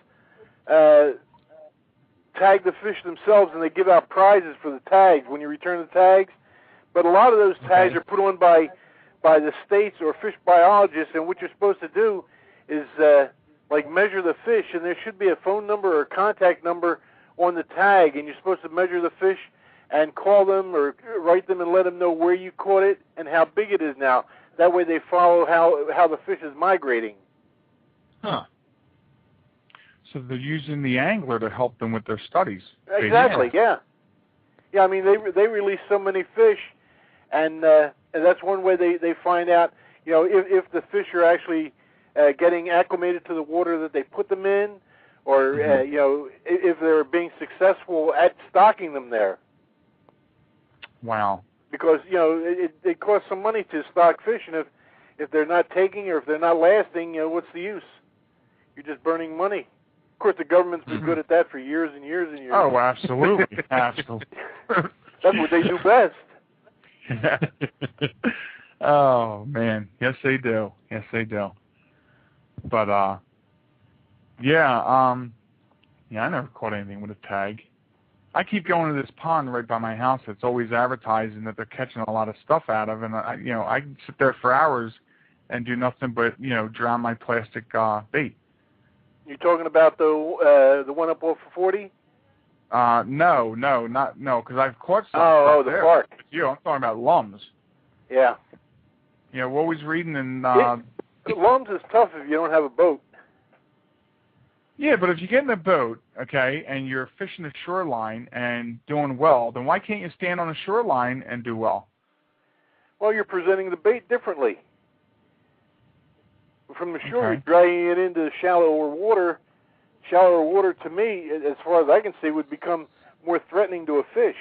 tag the fish themselves, and they give out prizes for the tags when you return the tags. But a lot of those tags are put on by the states or fish biologists, and what you're supposed to do is measure the fish, and there should be a phone number or a contact number on the tag, and you're supposed to measure the fish and call them or write them and let them know where you caught it and how big it is now. That way they follow how the fish is migrating. Huh. So they're using the angler to help them with their studies. Exactly, yeah. Yeah, they release so many fish, and that's one way they find out, if the fish are actually getting acclimated to the water that they put them in, or, if they're being successful at stocking them there. Wow. Because, it costs some money to stock fish, and if they're not taking or if they're not lasting, what's the use? You're just burning money. Of course, the government's been good at that for years and years and years. Oh, absolutely. Absolutely. That's what they do best. Oh, man. Yes, they do. Yes, they do. But, yeah, I never caught anything with a tag. I keep going to this pond right by my house that's always advertising that they're catching a lot of stuff out of, and I can sit there for hours and do nothing but, drown my plastic bait. You talking about the one up off of 40? No, because I've caught some. Oh, the there. park. I'm talking about lums. Yeah. We're always reading in... lums is tough if you don't have a boat. Yeah, but if you get in a boat, okay, and you're fishing the shoreline and doing well, then why can't you stand on the shoreline and do well? Well, you're presenting the bait differently. From the shore, Okay. you're dragging it into shallower water. Shallower water, to me, as far as I can see, would become more threatening to a fish.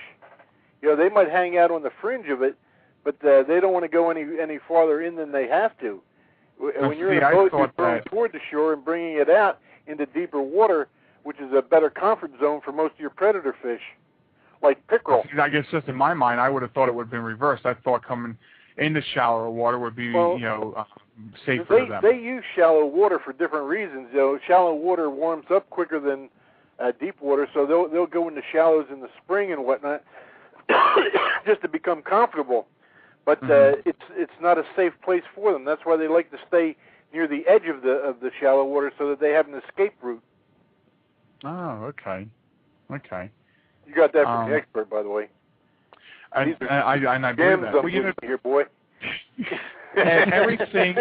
They might hang out on the fringe of it, but they don't want to go any farther in than they have to. When you're in a boat, you're going toward the shore and bringing it out into deeper water, which is a better comfort zone for most of your predator fish, like pickerel. I guess just in my mind, I would have thought it would have been reversed. I thought coming into shallower water would be, safer for them. They use shallow water for different reasons. Shallow water warms up quicker than deep water, so they'll go into shallows in the spring and whatnot just to become comfortable. But it's not a safe place for them. That's why they like to stay near the edge of the shallow water so that they have an escape route. Oh, okay. You got that from the expert, by the way. I believe that. Well, here, boy. everything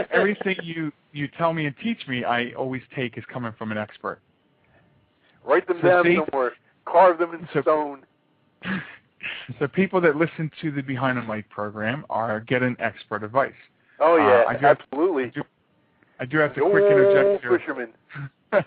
you tell me and teach me, I always take as coming from an expert. Write them down somewhere. Carve them in stone. So people that listen to the Behind the Mic program are getting expert advice. Oh, yeah, absolutely. I do have to quick interject here. Fisherman. I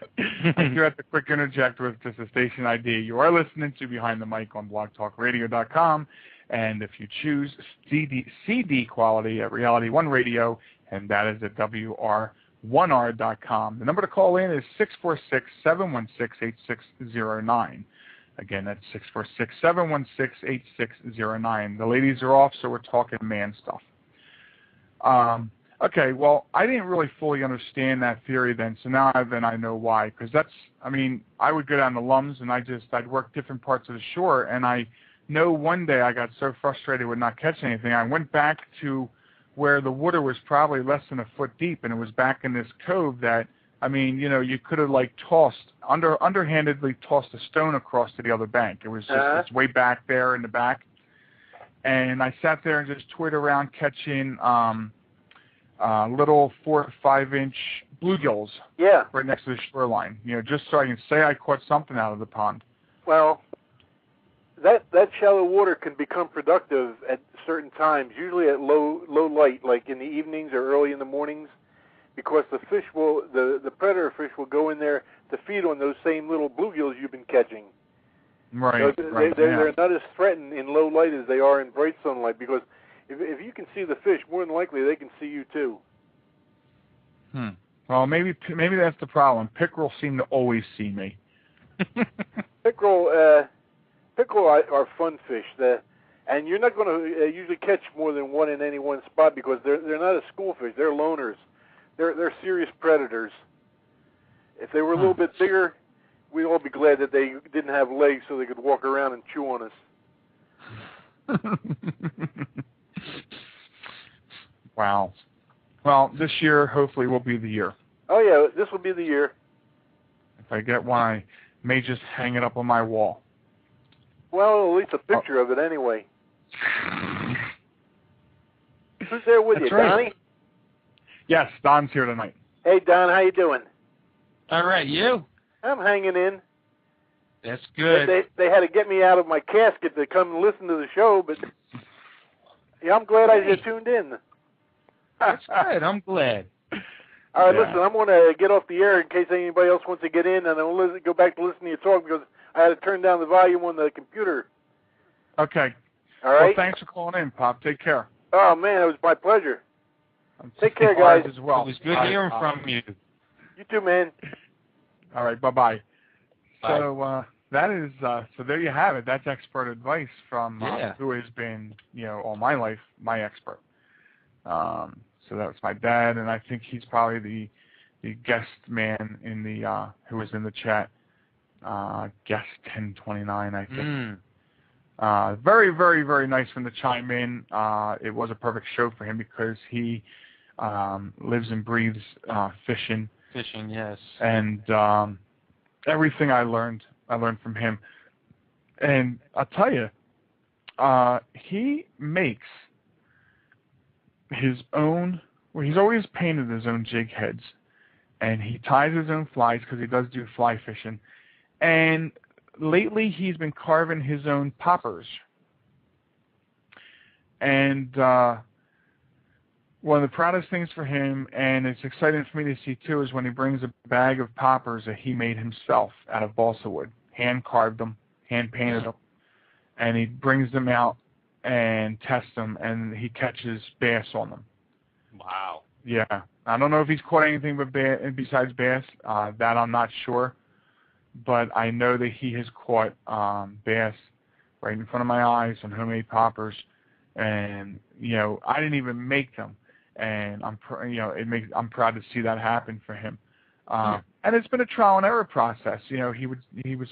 do have to quick interject with just a station ID. You are listening to Behind the Mic on blogtalkradio.com, and if you choose CD quality at Reality One Radio, and that is at WR1R.com. The number to call in is 646-716-8609. Again, that's 646-716-8609. The ladies are off, so we're talking man stuff. Okay, well, I didn't really fully understand that theory then, so now I know why. Because I would go down to Lums, and I'd work different parts of the shore, and I know one day I got so frustrated with not catching anything, I went back to where the water was probably less than a foot deep, and it was back in this cove that, you could have underhandedly tossed a stone across to the other bank. It was just it's way back there in the back. And I sat there and just toyed around catching little 4 to 5 inch bluegills right next to the shoreline, just so I can say I caught something out of the pond. Well, that shallow water can become productive at certain times, usually at low light, like in the evenings or early in the mornings, because the predator fish will go in there to feed on those same little bluegills you've been catching. Right. So they're not as threatened in low light as they are in bright sunlight, because if you can see the fish, more than likely they can see you too. Well, maybe that's the problem. Pickerel seem to always see me. Pickerel are fun fish. And you're not going to usually catch more than one in any one spot because they're not a school fish. They're loners. They're serious predators. If they were a little bit bigger, we'd all be glad that they didn't have legs so they could walk around and chew on us. Wow. Well, this year hopefully will be the year. Oh, yeah, this will be the year. If I get one, I may just hang it up on my wall. Well, at least a picture of it anyway. Who's there with you, right. Donnie? Yes, Don's here tonight. Hey, Don, how you doing? All right, you? I'm hanging in. That's good. They had to get me out of my casket to come and listen to the show, but yeah, I'm glad I just tuned in. That's good. I'm glad. All right, listen, I'm going to get off the air in case anybody else wants to get in, and I'll go back to listening to you talk because I had to turn down the volume on the computer. Okay. All right. Well, thanks for calling in, Pop. Take care. Oh, man, it was my pleasure. Take care, guys. As well. It was good hearing from you. You too, man. All right, bye-bye. Bye. So that is so there you have it. That's expert advice from Yeah. who has been, all my life, my expert. So that was my dad, and I think he's probably the guest man in the who was in the chat. Guest 1029, I think. Very, very, very nice of him to chime in. It was a perfect show for him because he lives and breathes fishing. Fishing, yes. And everything I learned from him. And I'll tell you, he makes his own. Well, he's always painted his own jig heads, and he ties his own flies because he does do fly fishing. And lately, he's been carving his own poppers. And one of the proudest things for him, and it's exciting for me to see too, is when he brings a bag of poppers that he made himself out of balsa wood, hand carved them, hand painted them, and he brings them out and tests them, and he catches bass on them. Wow. Yeah, I don't know if he's caught anything besides bass. That I'm not sure, but I know that he has caught bass right in front of my eyes on homemade poppers, and I didn't even make them. And I'm proud to see that happen for him. And it's been a trial and error process. He would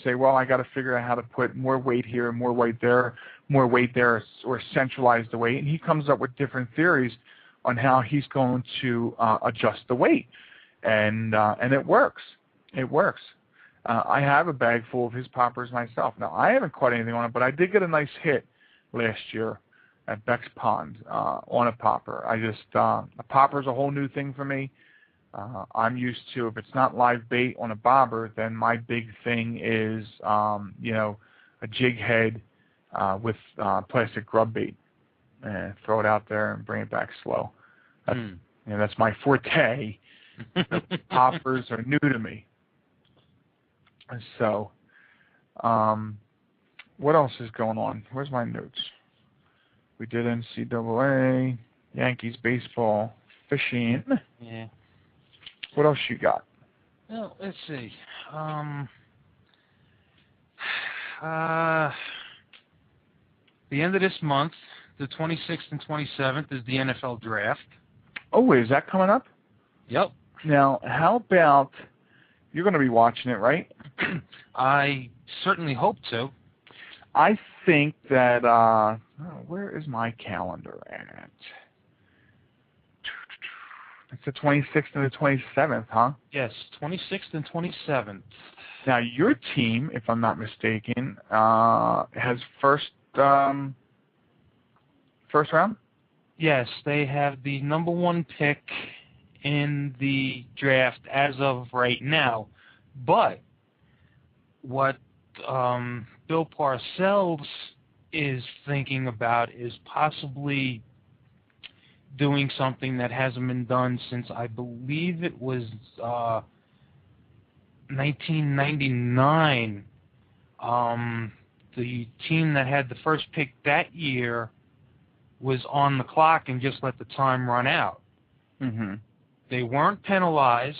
say, well, I got to figure out how to put more weight here, more weight there, or centralize the weight. And he comes up with different theories on how he's going to adjust the weight, and it works. It works. I have a bag full of his poppers myself. Now I haven't caught anything on it, but I did get a nice hit last year at Beck's Pond on a popper. A popper's a whole new thing for me. I'm used to, if it's not live bait on a bobber, then my big thing is, a jig head with plastic grub bait, and throw it out there and bring it back slow. That's my forte. The poppers are new to me. So, what else is going on? Where's my notes? We did NCAA, Yankees baseball, fishing. Yeah. What else you got? Well, let's see. The end of this month, the 26th and 27th, is the NFL draft. Oh, is that coming up? Yep. Now, how about, you're going to be watching it, right? I certainly hope to. I think that, where is my calendar at? It's the 26th and the 27th, huh? Yes, 26th and 27th. Now, your team, if I'm not mistaken, has first round? Yes, they have the number one pick in the draft as of right now. But what Bill Parcells is thinking about is possibly doing something that hasn't been done since, I believe it was 1999. The team that had the first pick that year was on the clock and just let the time run out. Mm-hmm. They weren't penalized.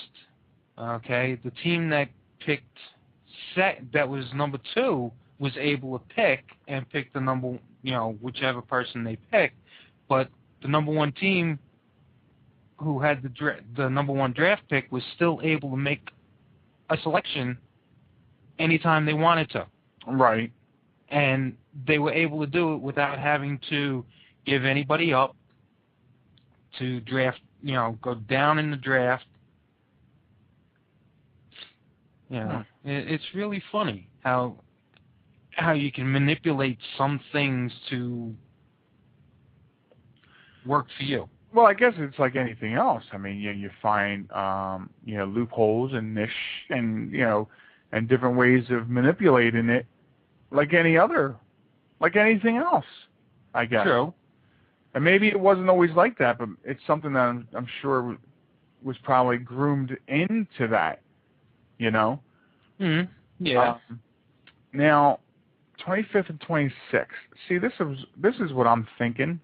Okay, the team that picked that was number 2 was able to pick and pick the number, whichever person they picked, but the number 1 team who had the number 1 draft pick was still able to make a selection anytime they wanted to. Right. And they were able to do it without having to give anybody up to draft, go down in the draft. It's really funny how you can manipulate some things to work for you. Well, I guess it's like anything else. I mean, you find loopholes and niche and and different ways of manipulating it, like anything else, I guess. True. And maybe it wasn't always like that, but it's something that I'm sure was probably groomed into that. Mm-hmm. Yeah. Now, 25th and 26th. See, this is what I'm thinking.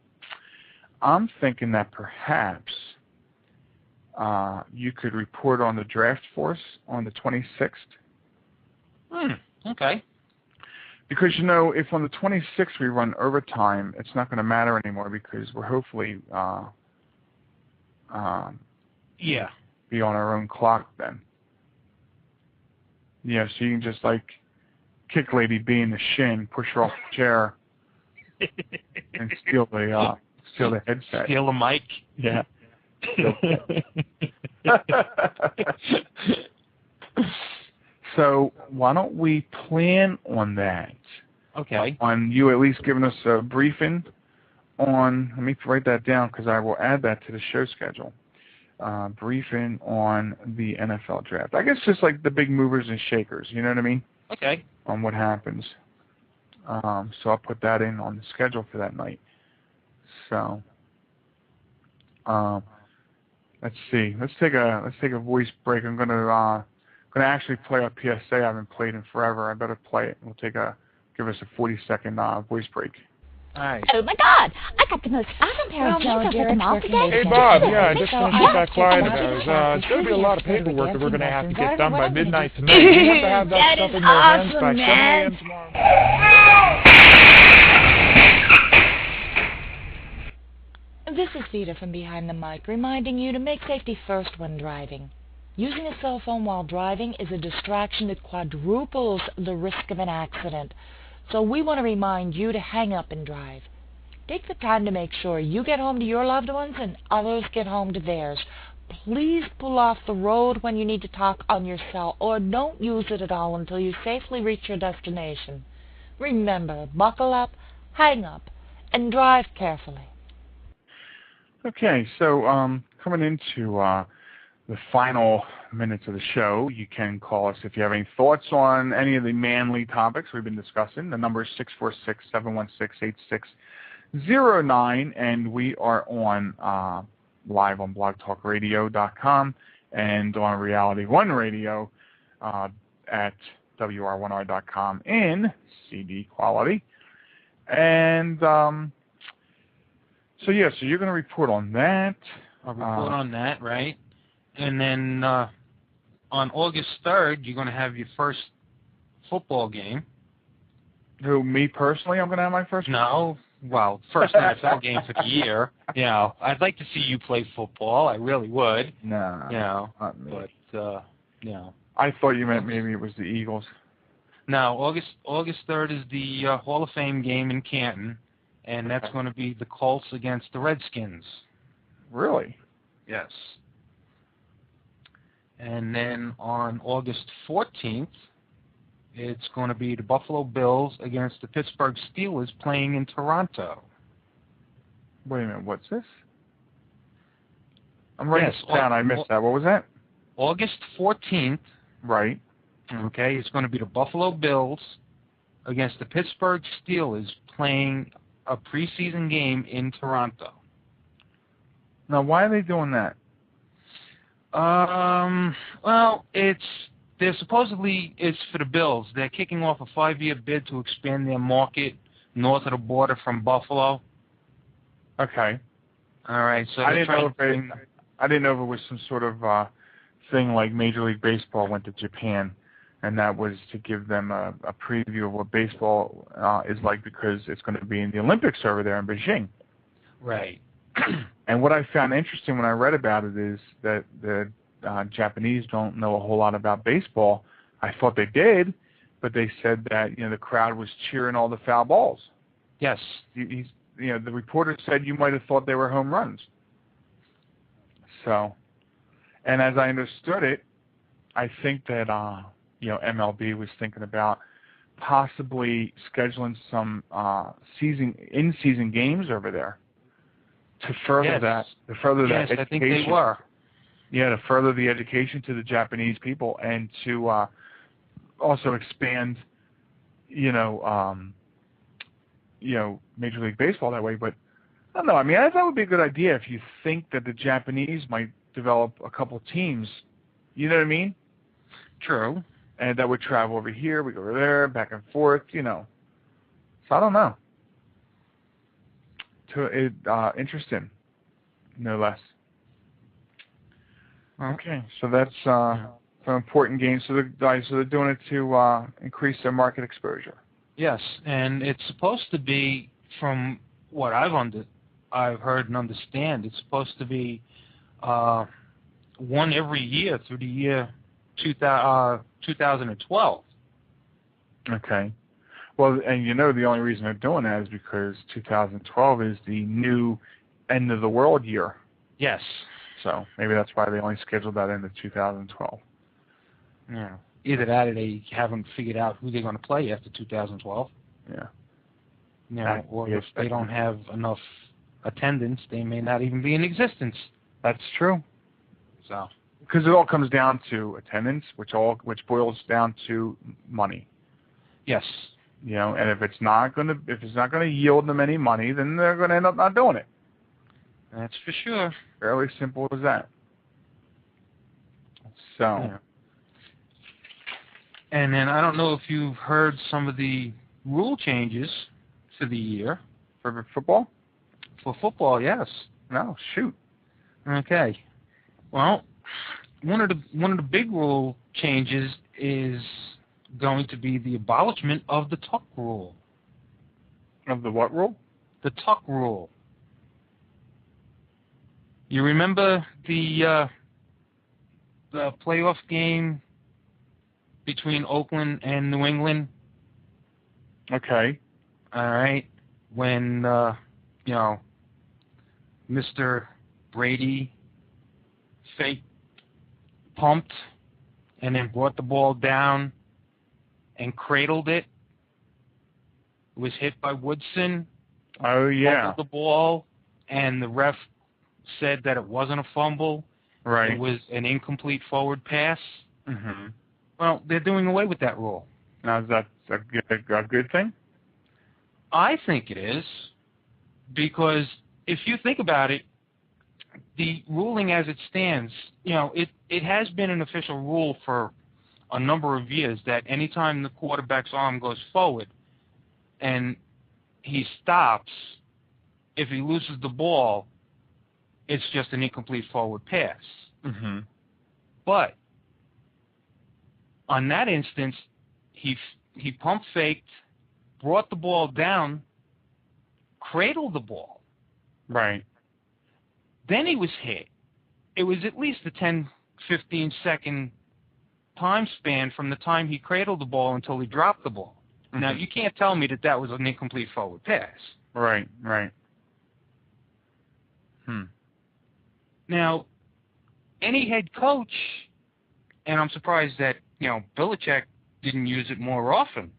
I'm thinking that perhaps you could report on the draft force on the 26th. Okay. Because, if on the 26th we run overtime, it's not going to matter anymore because we're hopefully be on our own clock then. Yeah, so you can just, kick Lady B in the shin, push her off the chair, and steal the headset. Steal the mic? Yeah. So why don't we plan on that? Okay. On you at least giving us a briefing on, let me write that down because I will add that to the show schedule. Briefing on the NFL draft. I guess just like the big movers and shakers, you know what I mean? Okay. On what happens. So I'll put that in on the schedule for that night. So, let's see. Let's take a voice break. I'm gonna actually play a PSA I haven't played in forever. I better play it. We'll give us a 40-second voice break. All right. Oh my God! I got the most awesome pair of jeans over them all today. Hey, Bob, I just finished up that client of ours. It's going to be a lot of paperwork that we're going to have to get done by midnight tonight. You want to have that stuff in your hands by 7 a.m. tomorrow? This is Vita from Behind the Mic, reminding you to make safety first when driving. Using a cell phone while driving is a distraction that quadruples the risk of an accident. So we want to remind you to hang up and drive. Take the time to make sure you get home to your loved ones and others get home to theirs. Please pull off the road when you need to talk on your cell, or don't use it at all until you safely reach your destination. Remember, buckle up, hang up, and drive carefully. Okay, so coming into the final minutes of the show, you can call us if you have any thoughts on any of the manly topics we've been discussing. The number is 646-716-8609, and we are on live on blogtalkradio.com and on Reality One Radio at WR1R.com in CD quality. And so you're going to report on that. I'll report on that, right? And then on August 3rd, you're going to have your first football game. Who, me personally? I'm going to have my first? No. Well, first NFL game for the year. I'd like to see you play football. I really would. No. Not me. But, I thought you meant maybe it was the Eagles. No, August 3rd is the Hall of Fame game in Canton, and that's going to be the Colts against the Redskins. Really? Yes. And then on August 14th, it's going to be the Buffalo Bills against the Pittsburgh Steelers playing in Toronto. Wait a minute, what's this? I'm writing this down. I missed that. What was that? August 14th. Right. Okay, it's going to be the Buffalo Bills against the Pittsburgh Steelers playing a preseason game in Toronto. Now, why are they doing that? Well, it's supposedly for the Bills. They're kicking off a 5-year bid to expand their market north of the border from Buffalo. Okay. All right. So I didn't know if it was some sort of thing like Major League Baseball went to Japan, and that was to give them a preview of what baseball is like because it's going to be in the Olympics over there in Beijing. Right. And what I found interesting when I read about it is that the Japanese don't know a whole lot about baseball. I thought they did, but they said that the crowd was cheering all the foul balls. Yes. The reporter said you might have thought they were home runs. So, and as I understood it, I think that MLB was thinking about possibly scheduling some in-season games over there. To further that education. I think they were. Yeah, to further the education to the Japanese people and to also expand, Major League Baseball that way. But I don't know. I mean, I thought it would be a good idea if you think that the Japanese might develop a couple teams. You know what I mean? True. And that would travel over here, we go over there, back and forth. So I don't know. Interesting, no less. Okay, so that's some important games. So they're doing it to increase their market exposure. Yes, and it's supposed to be, from what I've heard and understand, it's supposed to be one every year through the year 2012. Okay. Well, and the only reason they're doing that is because 2012 is the new end of the world year. Yes. So maybe that's why they only scheduled that into 2012. Yeah. Either that or they haven't figured out who they're going to play after 2012. Yeah. Or if they don't have enough attendance, they may not even be in existence. That's true. So. Because it all comes down to attendance, which boils down to money. Yes. And if it's not going to yield them any money, then they're going to end up not doing it. That's for sure. Fairly simple as that. So. Yeah. And then I don't know if you've heard some of the rule changes for the year. For football? For football, yes. No, shoot. Okay. Well, one of the big rule changes is going to be the abolishment of the tuck rule. Of the what rule? The tuck rule. You remember the playoff game between Oakland and New England? Okay. All right. When Mr. Brady fake pumped and then brought the ball down and cradled it. It was hit by Woodson. Oh, yeah. Fumbled the ball, and the ref said that it wasn't a fumble. Right. It was an incomplete forward pass. Mm-hmm. Well, they're doing away with that rule. Now, is that a good thing? I think it is, because if you think about it, the ruling as it stands, it has been an official rule for a number of years that anytime the quarterback's arm goes forward and he stops, if he loses the ball, it's just an incomplete forward pass. Mm-hmm. But on that instance, he pump faked, brought the ball down, cradled the ball. Right. Then he was hit. It was at least a 10, 15 second time span from the time he cradled the ball until he dropped the ball. Mm-hmm. Now, you can't tell me that was an incomplete forward pass. Right. Now, any head coach, and I'm surprised that, Belichick didn't use it more often,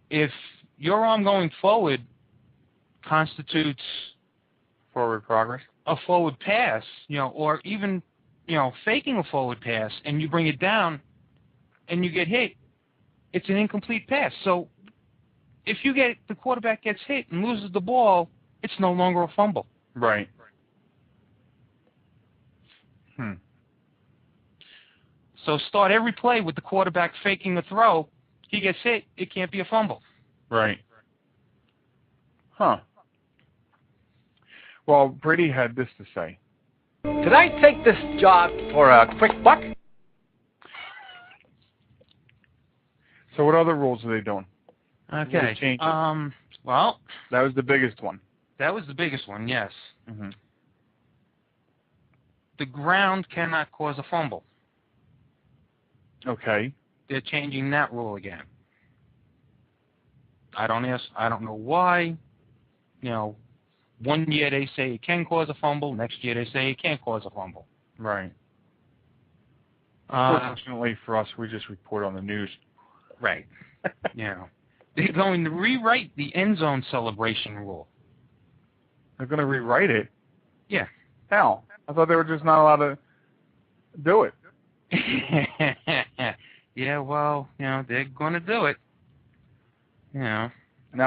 if your arm going forward constitutes forward progress, a forward pass, or even, faking a forward pass, and you bring it down and you get hit, it's an incomplete pass. So if the quarterback gets hit and loses the ball, it's no longer a fumble. Right. So start every play with the quarterback faking a throw. He gets hit, it can't be a fumble. Right. Huh. Well, Brady had this to say. Could I take this job for a quick buck? So what other rules are they doing? Okay. Well, that was the biggest one. That was the biggest one, yes. Mm-hmm. The ground cannot cause a fumble. Okay. They're changing that rule again. I don't know why. One year they say it can cause a fumble. Next year they say it can't cause a fumble. Right. Fortunately for us, we just report on the news. Right. They're going to rewrite the end zone celebration rule. They're going to rewrite it? Yeah. How? I thought they were just not allowed to do it. Yeah, well, they're going to do it. Now,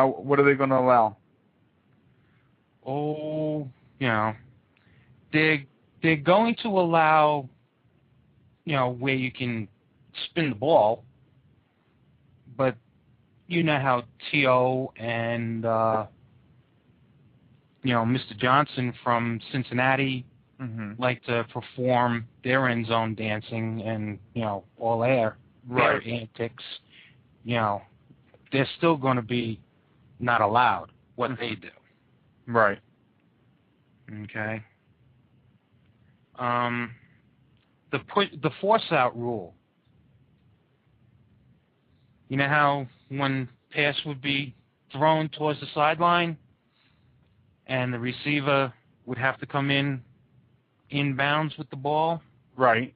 what are they going to allow? Oh, they're going to allow, where you can spin the ball, but you know how T.O. and, Mr. Johnson from Cincinnati, like to perform their end zone dancing and, all their antics, they're still going to be not allowed what they do. Right. Okay. The force out rule. You know how when pass would be thrown towards the sideline and the receiver would have to come in bounds with the ball? Right.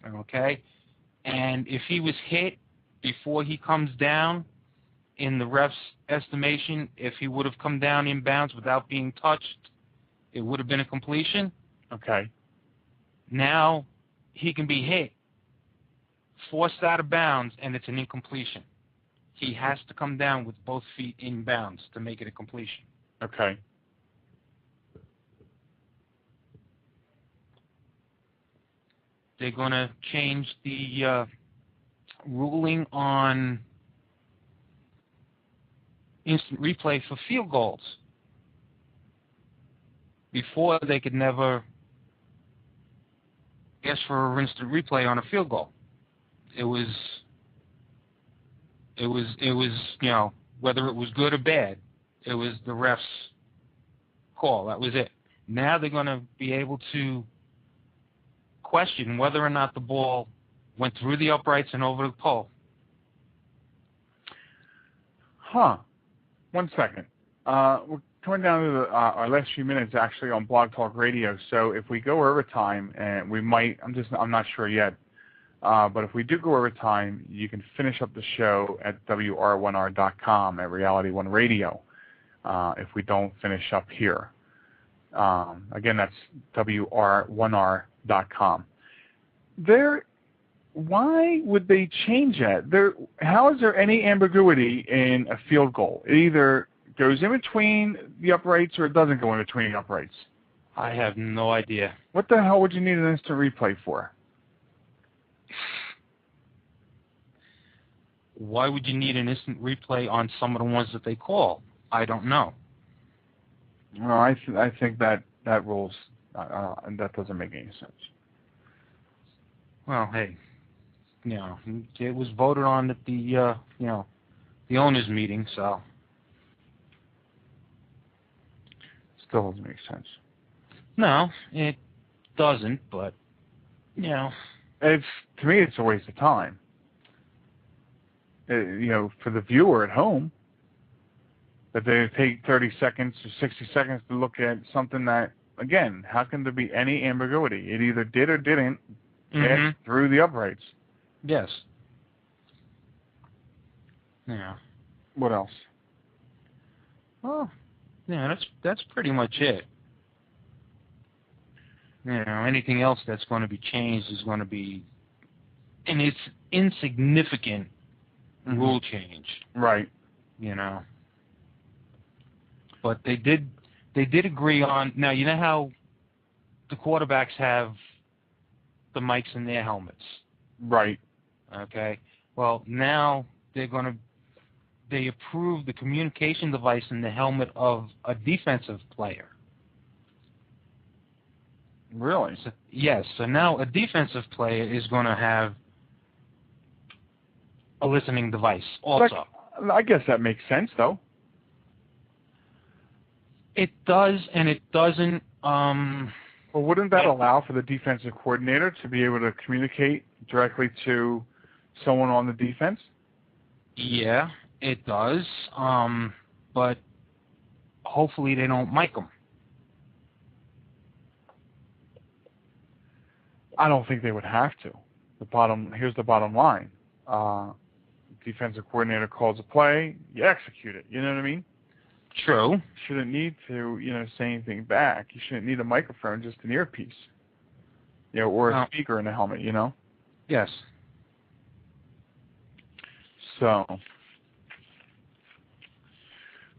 Okay. And if he was hit before he comes down, in the ref's estimation, if he would have come down in bounds without being touched, it would have been a completion. Okay. Now he can be hit, forced out of bounds, and it's an incompletion. He has to come down with both feet in bounds to make it a completion. Okay. They're going to change the ruling on instant replay for field goals. Before, they could never ask for an instant replay on a field goal. It was whether it was good or bad, it was the ref's call. That was it. Now they're going to be able to question whether or not the ball went through the uprights and over the pole. Huh. 1 second. We're coming down to our last few minutes actually on Blog Talk Radio. So if we go overtime, and we might, I'm not sure yet, but if we do go overtime, you can finish up the show at WR1R.com at Reality One Radio. If we don't finish up here, again, that's WR1R.com. Why would they change that? How is there any ambiguity in a field goal? It either goes in between the uprights or it doesn't go in between the uprights. I have no idea. What the hell would you need an instant replay for? Why would you need an instant replay on some of the ones that they call? I don't know. Well, I think that rules, that doesn't make any sense. Well, hey, it was voted on at the the owners' meeting, so still doesn't make sense. No, it doesn't. But to me, it's a waste of time. For the viewer at home, that they take 30 seconds or 60 seconds to look at something that, again, how can there be any ambiguity? It either did or didn't pass through the uprights. Yes. Yeah. What else? Well, that's pretty much it. Anything else that's going to be changed is going to be, and it's insignificant rule change. Right. But they did agree on. Now you know how the quarterbacks have the mics in their helmets. Right. Okay. Well, now they approved the communication device in the helmet of a defensive player. Really? So, yes. So now a defensive player is going to have a listening device also. I guess that makes sense, though. It does, and it doesn't. Well, wouldn't that allow for the defensive coordinator to be able to communicate directly to someone on the defense? Yeah, it does. But hopefully they don't mic them. I don't think they would have to. Here's the bottom line. Defensive coordinator calls a play, you execute it. You know what I mean? True. Shouldn't need to, say anything back. You shouldn't need a microphone, just an earpiece. Or a speaker in the helmet, Yes. So,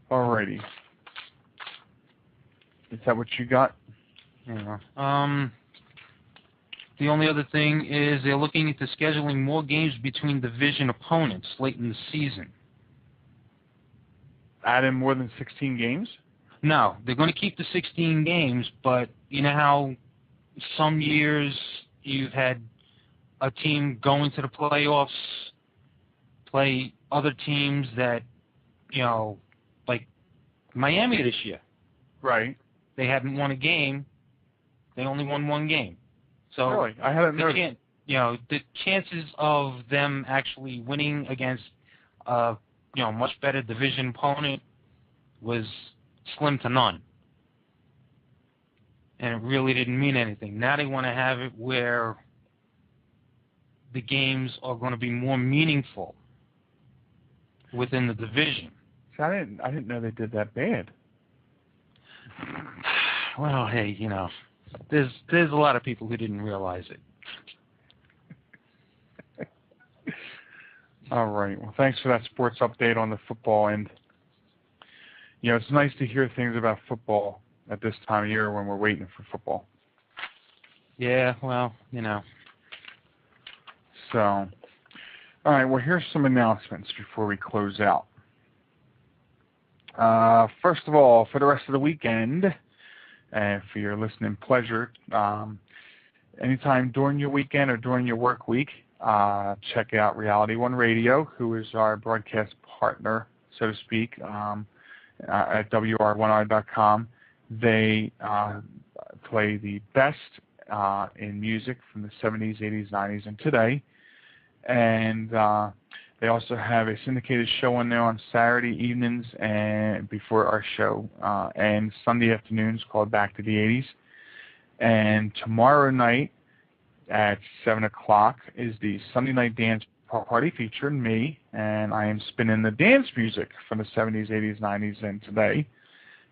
alrighty. Is that what you got? Yeah. The only other thing is they're looking into scheduling more games between division opponents late in the season. Add in more than 16 games? No, they're going to keep the 16 games, but you know how some years you've had a team going to the playoffs play other teams that, like Miami this year. Right. They hadn't won a game. They only won one game. So really, I hadn't noticed. The chances of them actually winning against a much better division opponent was slim to none. And it really didn't mean anything. Now they want to have it where the games are going to be more meaningful within the division. So I didn't know they did that bad. Well, hey, there's a lot of people who didn't realize it. All right. Well, thanks for that sports update on the football end. It's nice to hear things about football at this time of year when we're waiting for football. Yeah, well, So, all right. Well, here's some announcements before we close out. First of all, for the rest of the weekend, and for your listening pleasure, anytime during your weekend or during your work week, check out Reality One Radio, who is our broadcast partner, so to speak, at WR1R.com. They play the best in music from the 70s, 80s, 90s, and today. And they also have a syndicated show on there on Saturday evenings and before our show, and Sunday afternoons called Back to the 80s. And tomorrow night at 7 o'clock is the Sunday Night Dance Party featuring me, and I am spinning the dance music from the 70s, 80s, 90s, and today.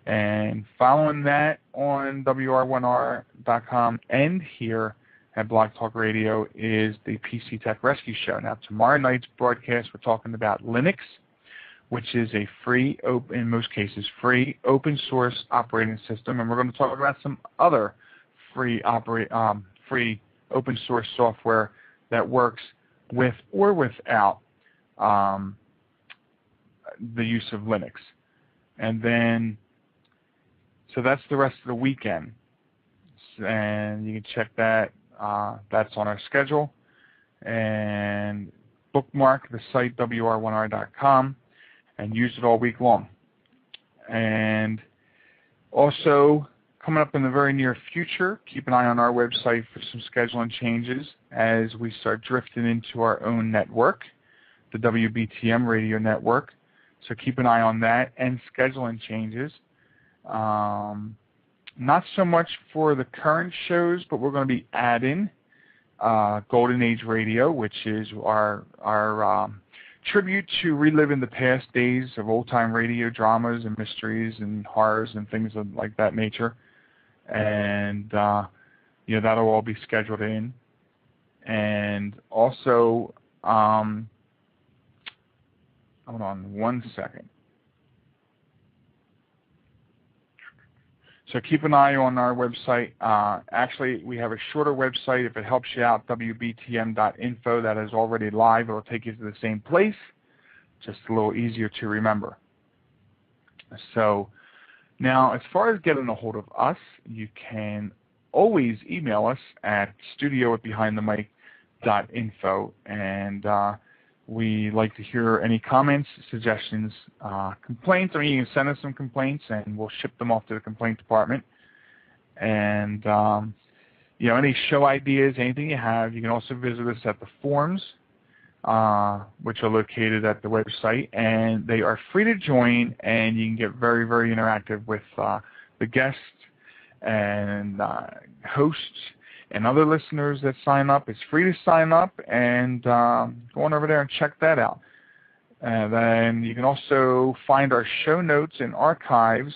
And following that on WR1R.com and here at Blog Talk Radio is the PC Tech Rescue Show. Now, tomorrow night's broadcast, we're talking about Linux, which is a free, in most cases, free open source operating system, and we're going to talk about some other free open source software that works with or without the use of Linux. And then, so that's the rest of the weekend. And you can check that. That's on our schedule. And bookmark the site WR1R.com and use it all week long. And also, coming up in the very near future, keep an eye on our website for some scheduling changes as we start drifting into our own network, the WBTM radio network. So keep an eye on that and scheduling changes. Not so much for the current shows, but we're going to be adding Golden Age Radio, which is our tribute to reliving the past days of old-time radio dramas and mysteries and horrors and things of like that nature. And that'll all be scheduled in. And also, hold on 1 second. So keep an eye on our website. Actually, we have a shorter website. If it helps you out, WBTM.info. That is already live. It'll take you to the same place, just a little easier to remember. So now, as far as getting a hold of us, you can always email us at studio@behindthemic.info, and we like to hear any comments, suggestions, complaints. I mean, you can send us some complaints, and we'll ship them off to the complaint department. And any show ideas, anything you have, you can also visit us at the forums, which are located at the website, and they are free to join, and you can get very, very interactive with the guests and hosts and other listeners that sign up. It's free to sign up, and go on over there and check that out. And then you can also find our show notes and archives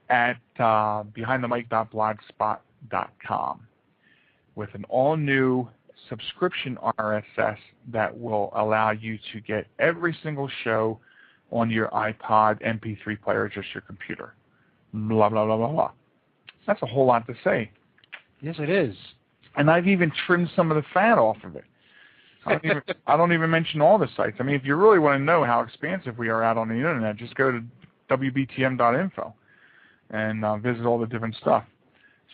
at behindthemic.blogspot.com with an all-new subscription RSS that will allow you to get every single show on your iPod, MP3 player, just your computer. Blah, blah, blah, blah, blah. That's a whole lot to say. Yes, it is. And I've even trimmed some of the fat off of it. I don't even mention all the sites. I mean, if you really want to know how expansive we are out on the Internet, just go to WBTM.info and visit all the different stuff.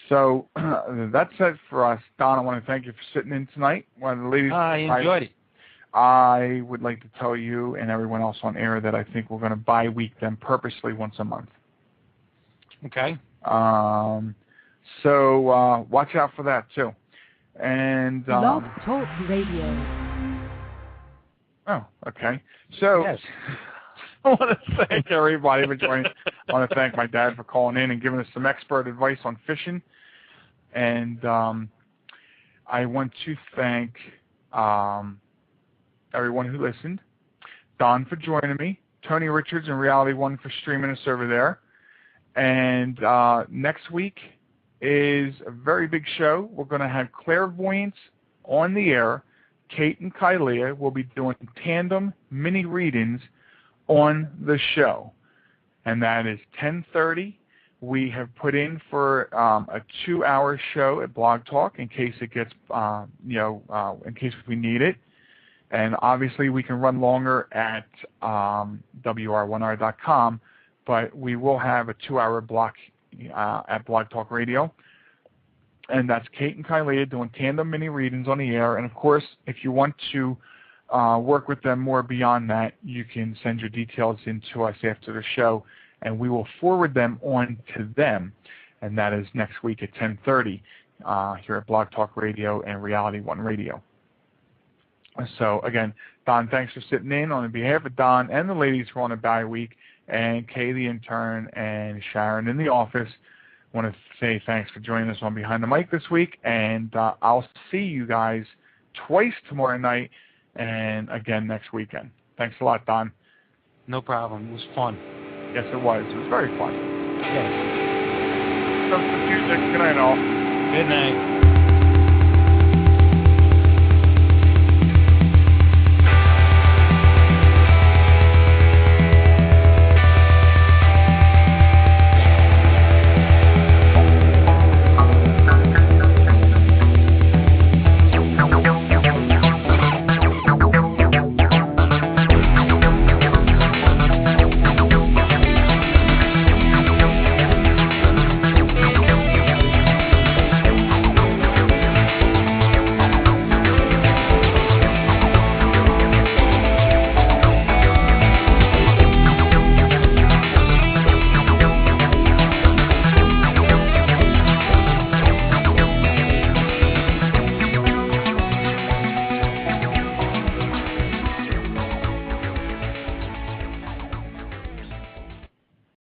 So that's it for us. Don, I want to thank you for sitting in tonight. One of the ladies. I enjoyed it. I would like to tell you and everyone else on air that I think we're going to bi-week them purposely once a month. Okay. So watch out for that too. And Blog Talk Radio. Oh, okay. So Yes. I want to thank everybody for joining. I want to thank my dad for calling in and giving us some expert advice on fishing. And I want to thank everyone who listened. Don for joining me. Tony Richards and Reality One for streaming us over there. And next week is a very big show. We're going to have clairvoyants on the air. Kate and Kylea will be doing tandem mini readings on the show, and that is 10:30. We have put in for a 2-hour show at Blog Talk in case it gets, in case we need it. And obviously we can run longer at WR1R.com, but we will have a 2-hour block at Blog Talk Radio. And that's Kate and Kylea doing tandem mini readings on the air. And, of course, if you want to work with them more beyond that, you can send your details in to us after the show, and we will forward them on to them. And that is next week at 10:30 here at Blog Talk Radio and Reality One Radio. So, again, Don, thanks for sitting in. On behalf of Don and the ladies who are on a bye week, and Kay the intern, and Sharon in the office, I want to say thanks for joining us on Behind the Mic this week, and I'll see you guys twice tomorrow night and again next weekend. Thanks a lot, Don. No problem. It was fun. Yes, it was. It was very fun. Yes. Some music. Good night, all. Good night.